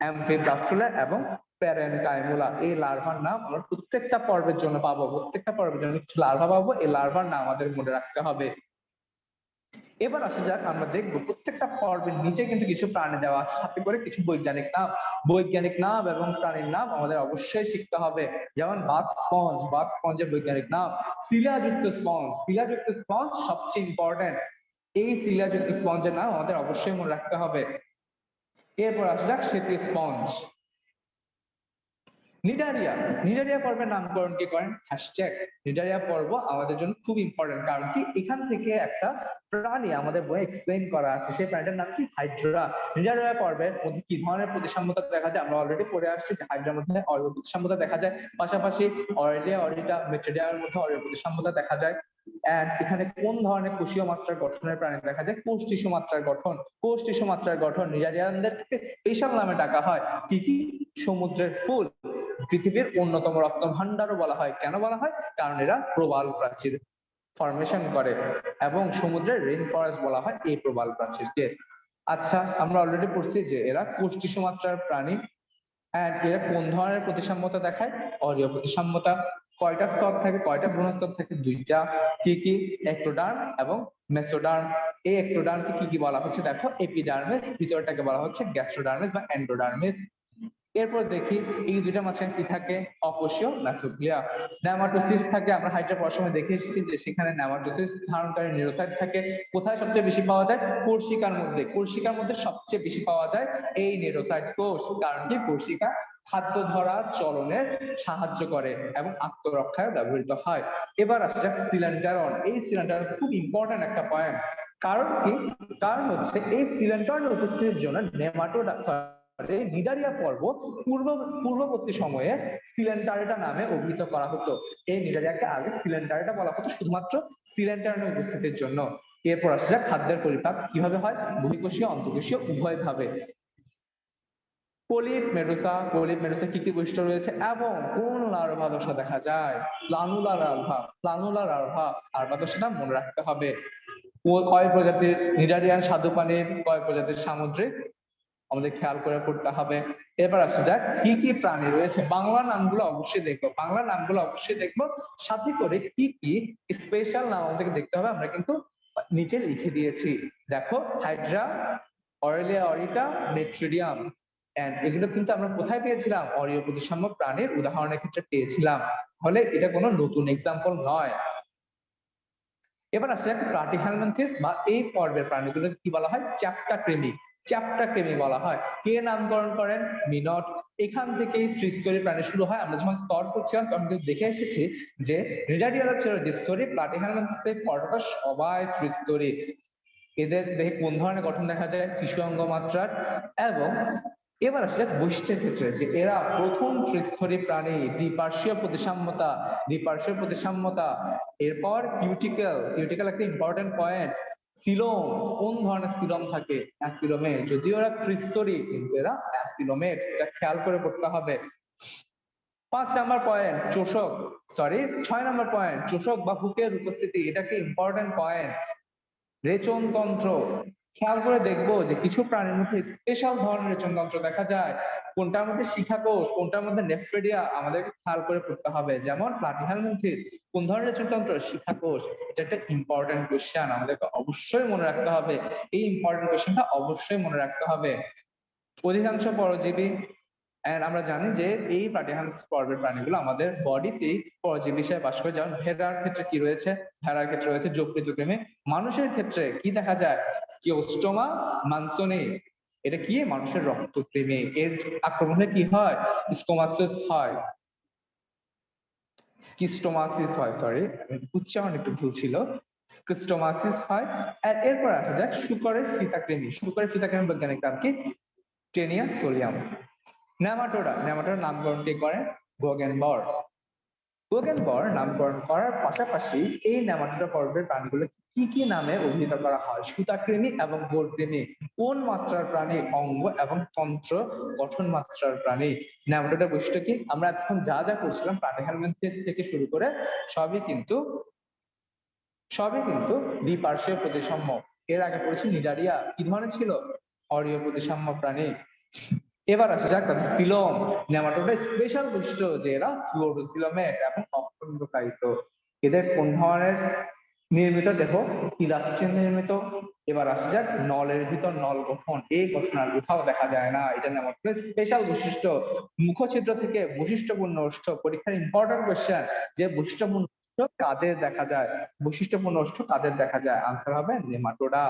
অ্যামফিব্রাসুলা এবং প্যারেনকাইমুলা, এই লার্ভার নাম আমরা প্রত্যেকটা পর্বের জন্য পাবো, প্রত্যেকটা পর্বের জন্য কিছু লার্ভা পাবো, এই লার্ভার নাম আমাদের মনে রাখতে হবে। এবার আসা যাক আমরা দেখবো প্রত্যেকটা পর্বের নিচে কিন্তু কিছু প্রাণী দেওয়া আছে, সাথে করে কিছু বৈজ্ঞানিক নাম। বৈজ্ঞানিক নাম এবং প্রাণীর নাম আমাদের অবশ্যই শিখতে হবে। যেমন বাথ স্পঞ্জ, বাথ স্পঞ্জের বৈজ্ঞানিক নাম। শিলাযুক্ত স্পঞ্জ, শিলাযুক্ত স্পঞ্জ সবচেয়ে ইম্পর্টেন্ট, এই শিলাযুক্ত স্পঞ্জের নাম আমাদের অবশ্যই মনে রাখতে হবে। এরপর আসা যাক শ্বেত স্পঞ্জ। নিডারিয়া, নিডারিয়া পর্বের নামকরণ কি করেন, হ্যাশট্যাগ। নিডারিয়া পর্ব আমাদের জন্য খুব ইম্পর্টেন্ট, কারণ কি এখান থেকে একটা প্রাণী আমাদের বইয়ে এক্সপ্লেইন করা আছে, সেই প্রাণীটার নাম কি, হাইড্রা। নিডারিয়া পর্বের মধ্যে কি ধরনের প্রতিসাম্যতা দেখা যায়, আমরা অলরেডি পড়ে আসছি যে হাইড্রার মধ্যে অরীয় প্রতিসাম্যতা দেখা যায়, পাশাপাশি অরেলিয়া, অরিটা, মেট্রিডিয়ার মধ্যে অরীয় প্রতিসাম্যতা দেখা যায়। এন্ড এখানে কোন ধরনের কোষীয় মাত্রার গঠনের প্রাণী দেখা যায়, কোষ টিস্যু মাত্রার গঠন। কোষ টিস্যু মাত্রার গঠন নিডারিয়ানদের থেকে স্পেশাল নামে ডাকা হয়, কি কি, সমুদ্রের ফুল, পৃথিবীর অন্যতম রত্ন ভান্ডারও বলা হয়। কেন বলা হয়, কারণ এরা প্রবাল প্রাচীর ফরমেশন করে, এবং সমুদ্রের রেইন ফরেস্ট বলা হয় এই প্রবাল প্রাচীরকে। আচ্ছা, আমরা অলরেডি পড়ছি যে এরা কোষ টিস্যু মাত্রার প্রাণী। এন্ড এরা কোন ধরনের প্রতিসাম্যতা দেখায়, অরীয় প্রতিসাম্যতা। কয়টা স্তর থাকে, কয়টা ভ্রূণ স্তর থাকে, দুইটা। কি কি, এক্টোডার্ম এবং মেসোডার্ম। এই এক্টোডার্মকে কি কি বলা হচ্ছে দেখো, এপিডার্মিস, ভিতরটাকে বলা হচ্ছে গ্যাস্ট্রোডার্মিস বা এন্ডোডার্মিস। এরপর দেখি এই দুইটা মাঝখানে কি থাকে, অকোষীয় ম্যাসোগ্লিয়া। নেমাটোসিস থাকে, আমরা হাইড্রা পড়ার সময় দেখে এসেছি যে সেখানে নেমাটোসিস ধারণকারী নিউরোসাইট থাকে। কোথায় সবচেয়ে বেশি পাওয়া যায়, কোর্সিকার মধ্যে। কোর্সিকার মধ্যে সবচেয়ে বেশি পাওয়া যায় এই নিউরোসাইট কোষ, কারণ কি কোর্সিকা খাদ্য ধরা চলনের সাহায্য করে এবং আত্মরক্ষায় ব্যবহৃত হয়। এবার আসা যাক সিলেন্ডারন। এই সিলেন্ডারন খুব ইম্পর্টেন্ট একটা পয়েন্ট। কারণ কি, কারণ হচ্ছে এই সিলেন্ডারনের উপস্থিতির জন্য নেমাটোড নিডারিয়া পর্ব পূর্ববর্তী সময়ে সিলেন্টারেটা নামে অভিহিত করা হতো। এই নিডারিয়াকে আগে সিলেন্টারেটা বলা হতো শুধুমাত্র সিলেন্টারের উপস্থিতির জন্য। এরপর আসা যাক খাদ্যের পরিপাক কিভাবে হয়, বহিঃকোষীয় অন্তঃকোষীয় উভয় ভাবে। পলিপ মেডুসা, পলিপ মেডুসা কি কি বৈশিষ্ট্য রয়েছে এবং কোন লার্ভা দশা দেখা যায়, প্লানুলা লার্ভা, প্লানুলা লার্ভা লার্ভা দশাটা মনে রাখতে হবে। কয় প্রজাতির নিডারিয়ান স্বাদু পানির, কয় প্রজাতির সামুদ্রিক, আমাদের খেয়াল করে পড়তে হবে। এবার আসা যাক কি কি প্রাণী রয়েছে, বাংলা নামগুলো অবশ্যই দেখবো, বাংলা নামগুলো অবশ্যই দেখবো, সাথে করে কি কি স্পেশাল নাম আমাদেরকে দেখতে হবে, আমরা কিন্তু নিচে লিখে দিয়েছি। দেখো, হাইড্রা, অরেলিয়া অরিটা, মেট্রিডিয়াম। এন্ড এগুলো কিন্তু আমরা কোথায় পেয়েছিলাম, অরীয় প্রতিসাম্য প্রাণীর উদাহরণের ক্ষেত্রে পেয়েছিলাম, ফলে এটা কোনো নতুন এক্সাম্পল নয়। এবার আসলে প্লাটিহেলমিনথেস বা এই পর্বের প্রাণীগুলো কি বলা হয়, চ্যাপ্টা কৃমি, চ্যাপ্টা কৃমি বলা হয়। কে নামকরণ করেন, মিনট। এখান থেকেই ত্রিস্তরী প্রাণী শুরু হয়। আমরা যখন স্তর করছিলাম তখন কিন্তু দেখে এসেছি যে নিডারিয়ারা ছিল দ্বিস্তরী, প্লাটিহেলমিনথেসের পর্বটা সবাই ত্রিস্তরী। এদের দেখে কোন ধরনের গঠন দেখা যায়, টিস্যু অঙ্গ মাত্রার। এবং এবার আসলে বৈশিষ্ট্যের ক্ষেত্রে যে এরা প্রথম ত্রিস্তরী প্রাণী, দ্বিপার্শ্বীয় প্রতিসাম্যতা, দ্বিপার্শ্বীয় প্রতিসাম্যতা। এরপর কিউটিকেল, কিউটিকেল একটা ইম্পর্টেন্ট পয়েন্ট। সিলোম, কোন ধরনের সিলোম থাকে, অ্যাসিলোমেট। যদিও এরা ত্রিস্তরী কিন্তু এরা অ্যাসিলোমেট, এটা খেয়াল করে পড়তে হবে। 5 নাম্বার পয়েন্ট, চোষক, সরি 6 নাম্বার পয়েন্ট, চোষক বা হুকের উপস্থিতি, এটা কি ইম্পর্টেন্ট পয়েন্ট। রেচনতন্ত্র, খেয়াল করে দেখবো যে কিছু প্রাণীর মধ্যে স্পেশাল ধরনের রেচনতন্ত্র দেখা যায়। কোনটার মধ্যে শিখাকোষ, কোনটার মধ্যে নেফ্রেডিয়া, আমাদেরকে খেয়াল করে পড়তে হবে। যেমন প্লাটিহেলমিনথের কোন ধরনের রেচনতন্ত্র? শিখাকোষ। এটা একটা ইম্পর্টেন্ট কোশ্চেন, আমাদেরকে অবশ্যই মনে রাখতে হবে। এই ইম্পর্টেন্ট কোশ্চেনটা অবশ্যই মনে রাখতে হবে। অধিকাংশ পরজীবী, এন্ড আমরা জানি যে এই প্লাটিহেলমিনথ পর্বের প্রাণীগুলো আমাদের বডিতেই পরজীবী হিসেবে বাস করে। যেমন ভেড়ার ক্ষেত্রে কি রয়েছে? ভেড়ার ক্ষেত্রে রয়েছে যকৃত কৃমি। মানুষের ক্ষেত্রে কি দেখা যায়? স্কিওস্টোমা মানসোনি। এটা কি? মানুষের রক্তকৃমি। এর আক্রমণে কি হয়? স্কোমাসিস হয়, স্কিস্টোমাসিস হয়, সরি উচ্চারণ একটু ভুল ছিল, স্কিস্টোমাসিস হয়। আর এরপর আসা যাক শুকরের ফিতাকৃমি। শুকরের ফিতাকৃমি বৈজ্ঞানিক নাম কি? Taenia solium. নেমাটোডা, নেমাটোডার নামকরণ কে করেন? গোগেনবর্গ। গোগেনবর্গ নামকরণ করার পাশাপাশি এই নেমাটোডা পর্বের প্রাণীগুলো কি কি নামে অভিহিত করা হয়? সুতাকৃমি এবং গোলকৃমি। কোন মাত্রার প্রাণী? অঙ্গ এবং তন্ত্র গঠন মাত্রার প্রাণী। নেমাটোডার বৈশিষ্ট্য কি? আমরা এখন যা যা করছিলাম প্লাটিহেলমিনথেস থেকে শুরু করে সবই কিন্তু দ্বিপার্শ্বীয় প্রতিসাম্য। এর আগে পড়েছি নিডারিয়া, কি ধরনের ছিল? অরীয় প্রতিসাম্য প্রাণী। এবার আসা যাক তাদের সিলোম। নেমাটোডের স্পেশাল বৈশিষ্ট্য যে এরা ফ্লোরোসিলোমেট এবং অখণ্ডকায়িত। এদের কোন ধরনের নির্মিত? দেখো ইলাস্ট্রিন নির্মিত। এবার আসা যাক নলের ভিতর নল গঠন। এই গঠন আর কোথাও দেখা যায় না, এটা নেমাটোডের স্পেশাল বৈশিষ্ট্য। মুখছিদ্র থেকে বৈশিষ্ট্যপূর্ণ ওষ্ঠ, পরীক্ষার ইম্পর্টেন্ট কোশ্চেন, যে বৈশিষ্ট্যপূর্ণ কাদের দেখা যায়? বৈশিষ্ট্যপূর্ণ ওষ্ঠ কাদের দেখা যায়? আনসার হবে নেমাটোডা।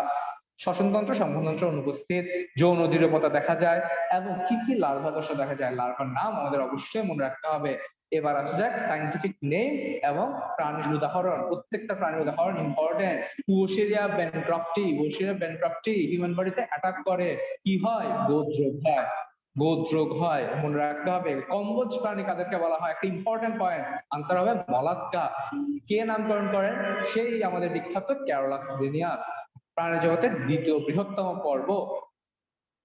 শ্বসনতন্ত্র সম্ভ্রমতন্ত্র অনুপস্থিত, যৌন দৃঢ়তা দেখা যায়, এবং কি কি লার্ভা দশা দেখা যায়? লার্ভার নাম আমাদের অবশ্যই মনে রাখতে হবে। এবার আসা যাক সাইন্টিফিক নেম এবং প্রাণীর উদাহরণ। প্রত্যেকটা প্রাণীর উদাহরণ ইম্পর্টেন্ট। ওশেরিয়া ব্যানক্রফটি, ওশেরিয়া ব্যানক্রফটি হিউম্যান বডিতে অ্যাটাক করে, কি হয়? গোত্রোগ হয়, গোত্রোগ হয়, মনে রাখতে হবে। কম্বোজ প্রাণী কাদেরকে বলা হয়? একটা ইম্পর্টেন্ট পয়েন্ট, আনসার হবে মলাস্কা। কে নামকরণ করেন? সেই আমাদের বিখ্যাত ক্যারোলাস লিনিয়াস। প্রাণী জগতের দ্বিতীয় বৃহত্তম পর্ব,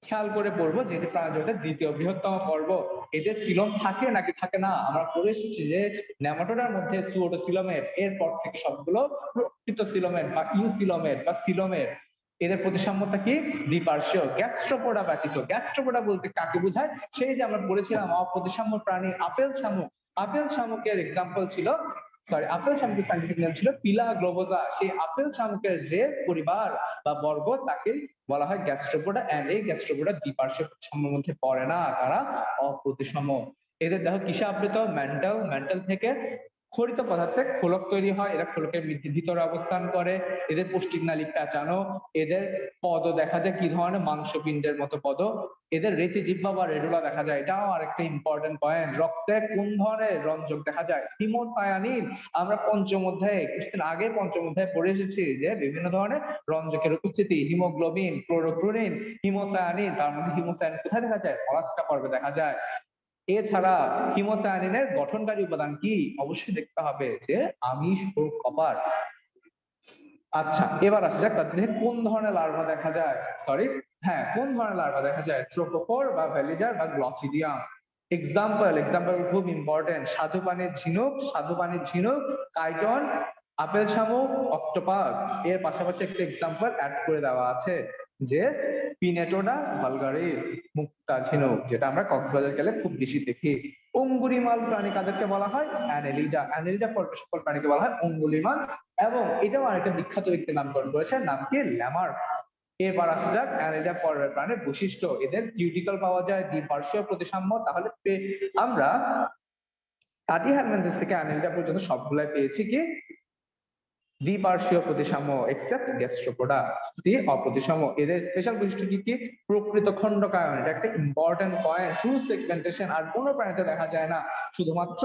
খেয়াল করে পড়বো যে প্রাণী জগতের দ্বিতীয় বৃহত্তম পর্ব। এদের সিলোম থাকে নাকি থাকে না? আমরা পড়ে এসেছি যে নেমাটোডার মধ্যে সুডোসিলোমেট, এরপর থেকে সবগুলো প্রকৃত সিলোমেট বা ইউসিলোমেট বা সিলোমেট। এদের প্রতিসাম্যতা কি? দ্বিপার্শ্বীয়। গ্যাস্ট্রোপোডা ব্যতীত। গ্যাস্ট্রোপোডা বলতে কাকে বোঝায়? সেই যে আমরা পড়েছিলাম অপ্রতিসাম্য প্রাণী আপেল শামুক। আপেল শামুকের এক্সাম্পল ছিল, সরি আপেল শামুকের সাইন্টিফিক নাম ছিল পিলা গ্লোবোজা। সেই আপেল শামুকের যে পরিবার বা বর্গ তাকে বলা হয় গ্যাস্ট্রোপোডা। এন্ড এই গ্যাস্ট্রোপোডা দ্বিপার্শ্বীয় প্রতিসাম্যের মধ্যে পড়ে না, তারা অপ্রতিসাম্য। এদের দেহ কিসে আবৃত? ম্যান্টাল। ম্যান্টাল থেকে ক্ষরিত পদার্থের খোলক তৈরি হয়, এরা খোলকের ভিতরে অবস্থান করে। এদের পৌষ্টিক নালী প্যাঁচানো। এদের পদ দেখা যায় কি ধরনের? মাংসপিণ্ডের মতো পদ। এদের রেতি জিহ্বা বা রেডুলা দেখা যায়, এটাও আরেকটা ইম্পর্টেন্ট পয়েন্ট। রক্তে কোন ধরনের রঞ্জক দেখা যায়? হিমোসায়ানিন। আমরা পঞ্চম অধ্যায়ে কিছুদিন আগে পঞ্চম অধ্যায়ে পড়ে এসেছি যে বিভিন্ন ধরনের রঞ্জকের উপস্থিতি, হিমোগ্লোবিন, ক্লোরোফ্লুরিন, হিমোসায়ানিন। তার মধ্যে হিমোসায়ানিন কোথায় দেখা যায়? মলাস্কা পর্বে দেখা যায়। এছাড়া হিমোসায়ানিনের গঠনকারী উপাদান কি? অবশ্যই দেখতে হবে যে আমিষ ও কপার। আচ্ছা, এবার আসা যাক তাদের কোন ধরনের লার্ভা দেখা যায়। সরি, হ্যাঁ, কোন ধরনের লার্ভা দেখা যায়? ট্রোকোফোর বা ভ্যালিজার বা গ্লসিডিয়াম। এক্সাম্পল খুব ইম্পর্টেন্ট। স্বাদু পানির ঝিনুক, স্বাদু পানির ঝিনুক, কাইটন, আপেল শামুক, অক্টোপাস। এর পাশাপাশি একটা এক্সাম্পল অ্যাড করে দেওয়া আছে যে পিনেটোডা ভালগারিস, মুক্তা ঝিনুক, যেটা আমরা কক্সবাজার গেলে খুব বেশি দেখি। অঙ্গুলিমাল প্রাণী কাদেরকে বলা হয়? অ্যানেলিডা। অ্যানেলিডা পর্বের সকল প্রাণীকে বলা হয় অঙ্গুলিমাল। এবং এটাও আরেকটা বিখ্যাত ব্যক্তির নামকরণ করেছে, নাম কি? ল্যামার। এবার আসা যাক অ্যানেলিডা পর্বের প্রাণীর বৈশিষ্ট্য। এদের কিউটিকল পাওয়া যায়, দ্বিপার্শ্বীয় প্রতিসাম্য। তাহলে আমরা প্লাটিহেলমিনথেস থেকে অ্যানেলিডা পর্যন্ত সবগুলাই পেয়েছি কি? দ্বিপার্শ্বীয় প্রতিসাম্য, এক্সেপ্ট গ্যাস্ট্রোপোডা অপ্রতিসাম্য। এদের স্পেশাল বৈশিষ্ট্য কি কি? প্রকৃত খণ্ডকায়ন, এটা একটা ইম্পর্টেন্ট পয়েন্ট। ট্রু সেগমেন্টেশন আর কোনো প্রাণীতে দেখা যায় না, শুধুমাত্র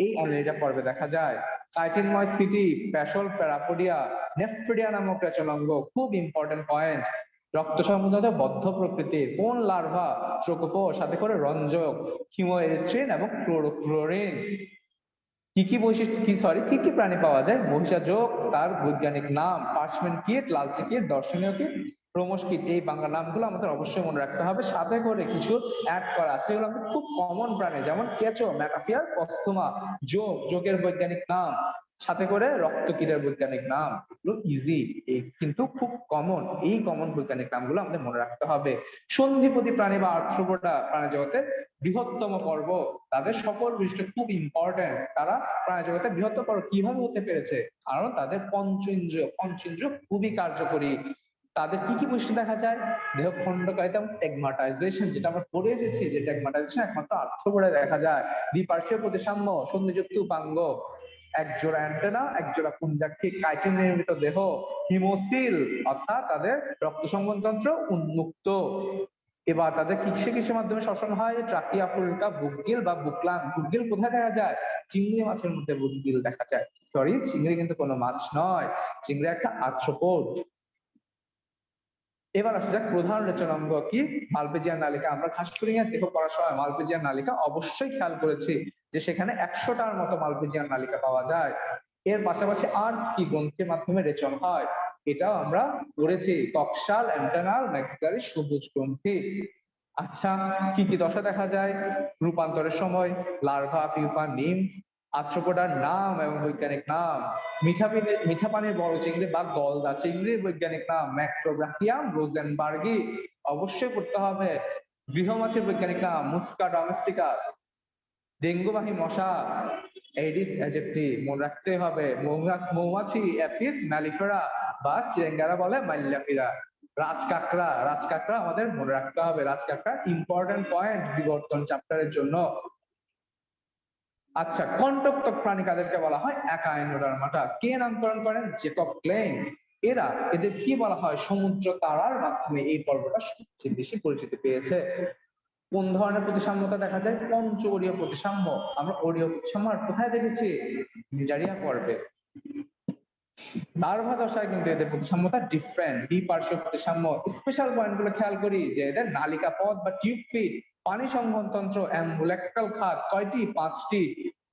এই অ্যানেলিডা পর্বে দেখা যায়। কাইটিনময় সিটি, প্যাশল প্যারাপোডিয়া, নেফ্রিডিয়া নামক রেচনাঙ্গ, খুব ইম্পর্টেন্ট পয়েন্ট। রক্ত সমুদ্র বদ্ধ প্রকৃতির। কোন লার্ভা? ট্রোকোফোর, সাথে করে রঞ্জক, হিমোএরিথ্রিন এবং ক্লোরোফ্লোরিন। কি কি বৈশিষ্ট্য কি কি প্রাণী পাওয়া যায়? মহিষাজোক, তার বৈজ্ঞানিক নাম পার্চমেন্ট কীট, লালচে কীট, দর্শনীয় কীট, ক্রোমোস কীট। এই বাংলা নামগুলো আমাদের অবশ্যই মনে রাখতে হবে। সাথে করে কিছু অ্যাড করা আছে, এগুলো আমাদের খুব কমন প্রাণী, যেমন কেঁচো, ম্যাকাফিয়ার পস্থুমা। যোগ, যোগের বৈজ্ঞানিক নাম, সাথে করে রক্তকীটের বৈজ্ঞানিক নাম। ইজি, কিন্তু খুব কমন। এই কমন বৈজ্ঞানিক নামগুলো আমাদের মনে রাখতে হবে। সন্ধিপতি প্রাণী বা আর্থ্রোপোডা প্রাণী জগতে বৃহত্তম পর্ব, তাদের সকল বৈশিষ্ট্য খুব ইম্পর্টেন্ট। তারা প্রাণী জগতে বৃহত্তম পর্ব কিভাবে হতে পেরেছে? কারণ তাদের পঞ্চেন্দ্রিয় খুবই কার্যকরী। তাদের কি কি বৈশিষ্ট্য দেখা যায়? দেহ খণ্ডকায়িতা এবং টেগমাটাইজেশন, যেটা আমরা পড়ে এসেছি, যে টেগমাটাইজেশন একমাত্র আর্থ্রোপোডায় দেখা যায়। দ্বিপার্শ্বীয় প্রতিসাম্য, সন্ধিযুক্ত উপাঙ্গ, একজোড়া অ্যান্টেনা, একজোড়া পুঞ্জাক্ষী, কাইটিন নির্মিত দেহ, হিমোসিল অর্থাৎ তাদের রক্ত সংবহনতন্ত্র উন্মুক্ত। এবার তাদের কিসে কিসের মাধ্যমে শ্বসন হয়? ট্রাকিয়া, ফুলকা, বুকগিল বা বুকলাং। বুকগিল কোথায় দেখা যায়? চিংড়ি মাছের মধ্যে বুকগিল দেখা যায়। সরি, চিংড়ি কিন্তু কোনো মাছ নয়, চিংড়ি একটা আর্থ্রোপোড। এবার আসা যাক প্রধান রেচনাঙ্গ কি? মালপেজিয়ান নালিকা। আমরা ঘাসফড়িংয়ের দেহ পড়ার সময় মালপেজিয়ান নালিকা অবশ্যই খেয়াল করেছি যে সেখানে 100টার মতো মালপেজিয়ান নালিকা পাওয়া যায়। এর পাশাপাশি আর কি গ্রন্থির মাধ্যমে রেচন হয়? এটাও আমরা পড়েছি, কক্সাল, অ্যান্টেনাল, ম্যাক্সিলারি, সবুজ গ্রন্থি। আচ্ছা, কি কি দশা দেখা যায় রূপান্তরের সময়? Larva, pupa, nymph. আর্থ্রোপোডার নাম এবং বৈজ্ঞানিক নাম: মিঠা পানির বড় চিংড়ি বা গলদা চিংড়ির বৈজ্ঞানিক নাম ম্যাক্রোব্রাকিয়াম রোজেনবার্গি। অবশ্যই পড়তে হবে। গৃহমাছির বৈজ্ঞানিক নাম মুস্কা ডোমেস্টিকা। ডেঙ্গুবাহী মশা এডিস অ্যাজেক্টি, মনে রাখতে হবে। মৌমাছি অ্যাপিস ম্যালিফেরা বা চিরেঙ্গারা বলে মাইল্লাফিরা। রাজকাকড়া আমাদের মনে রাখতে হবে। রাজকাকড়া ইম্পর্টেন্ট পয়েন্ট বিবর্তন চ্যাপ্টারের জন্য। আচ্ছা, কন্টকতক প্রাণী কাদেরকে বলা হয়? একাইনোডার্মাটা। কে নামকরণ করেন? Jacob Klein. এদের কি বলা হয়? সমুদ্র তারার মাধ্যমে এই পর্বটা সবচেয়ে বেশি পরিচিতি পেয়েছে। কোন ধরনের প্রতিসাম্যতা দেখা যায়? পঞ্চগড়ীয় প্রতিসাম্য। আমরা ওরীয় প্রতিসাম্য আর কোথায় দেখেছি? নিজারিয়া পর্বে। লার্ভা দশায় কিন্তু এদের প্রতিসাম্যতা ডিফারেন্ট। দ্বিপার্শ্বীয় প্রতিসাম্য। স্পেশাল পয়েন্ট গুলো খেয়াল করি যে এদের নালিকা পথ বা টিউব ফিট, পানি সংবহন তন্ত্র, অ্যাম্বুলেক্টাল খাত কয়টি? 5টি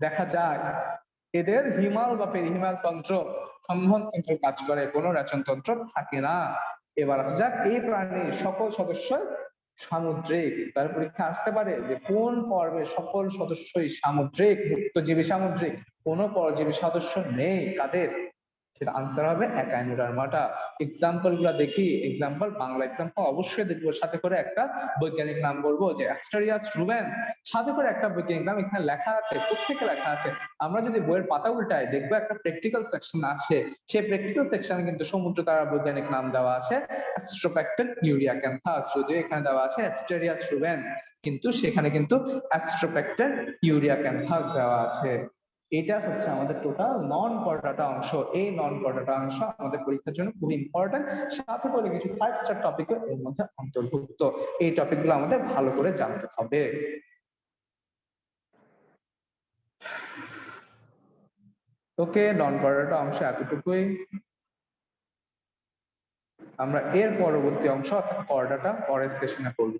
দেখা যায়। এদের হিমাল বা পেরিহিমাল তন্ত্র, সংবহন তন্ত্র কাজ করে, কোনো রেচন তন্ত্র থাকে না। এবার আসা যাক, এই প্রাণীর সকল সদস্য সামুদ্রিক। তার পরীক্ষা আসতে পারে যে কোন পর্বের সকল সদস্যই সামুদ্রিক, মুক্তজীবী সামুদ্রিক, কোনো পরজীবী সদস্য নেই। কাদের? সেটা আনসার হবে একাইনোডার্মাটা। এক্সাম্পল গুলা দেখি। এক্সাম্পল, বাংলা এক্সাম্পল অবশ্যই দেখবো, সাথে করে একটা বৈজ্ঞানিক নাম বলবো, যে অ্যাস্টেরিয়াস রুবেন। সাথে করে একটা বৈজ্ঞানিক নাম এখানে লেখা আছে, প্রত্যেকে লেখা আছে। আমরা যদি বইয়ের পাতা উল্টাই দেখবো একটা প্র্যাকটিক্যাল সেকশন আছে, সেই প্র্যাকটিক্যাল সেকশনে কিন্তু সমুদ্র তারা বৈজ্ঞানিক নাম দেওয়া আছে অ্যাস্ট্রোপ্যাক্টন ইউরিয়াক্যান্থাস। যদিও এখানে দেওয়া আছে অ্যাস্টেরিয়াস রুবেন, কিন্তু সেখানে কিন্তু অ্যাস্ট্রোপ্যাক্টন ইউরিয়াক্যান্থাস দেওয়া আছে। এটা হচ্ছে আমাদের টোটাল নন কর্ডাটা অংশ। এই নন কর্ডাটা অংশ আমাদের পরীক্ষার জন্য খুব ইম্পর্টেন্ট। সাথে করে কিছু 5 স্টার টপিকও এর মধ্যে অন্তর্ভুক্ত। এই টপিকগুলো আমাদের ভালো করে জানতে হবে। ওকে, নন কর্ডাটা অংশ এতটুকুই। আমরা এর পরবর্তী অংশ অর্থাৎ কর্ডাটা পরের সেশনে করব।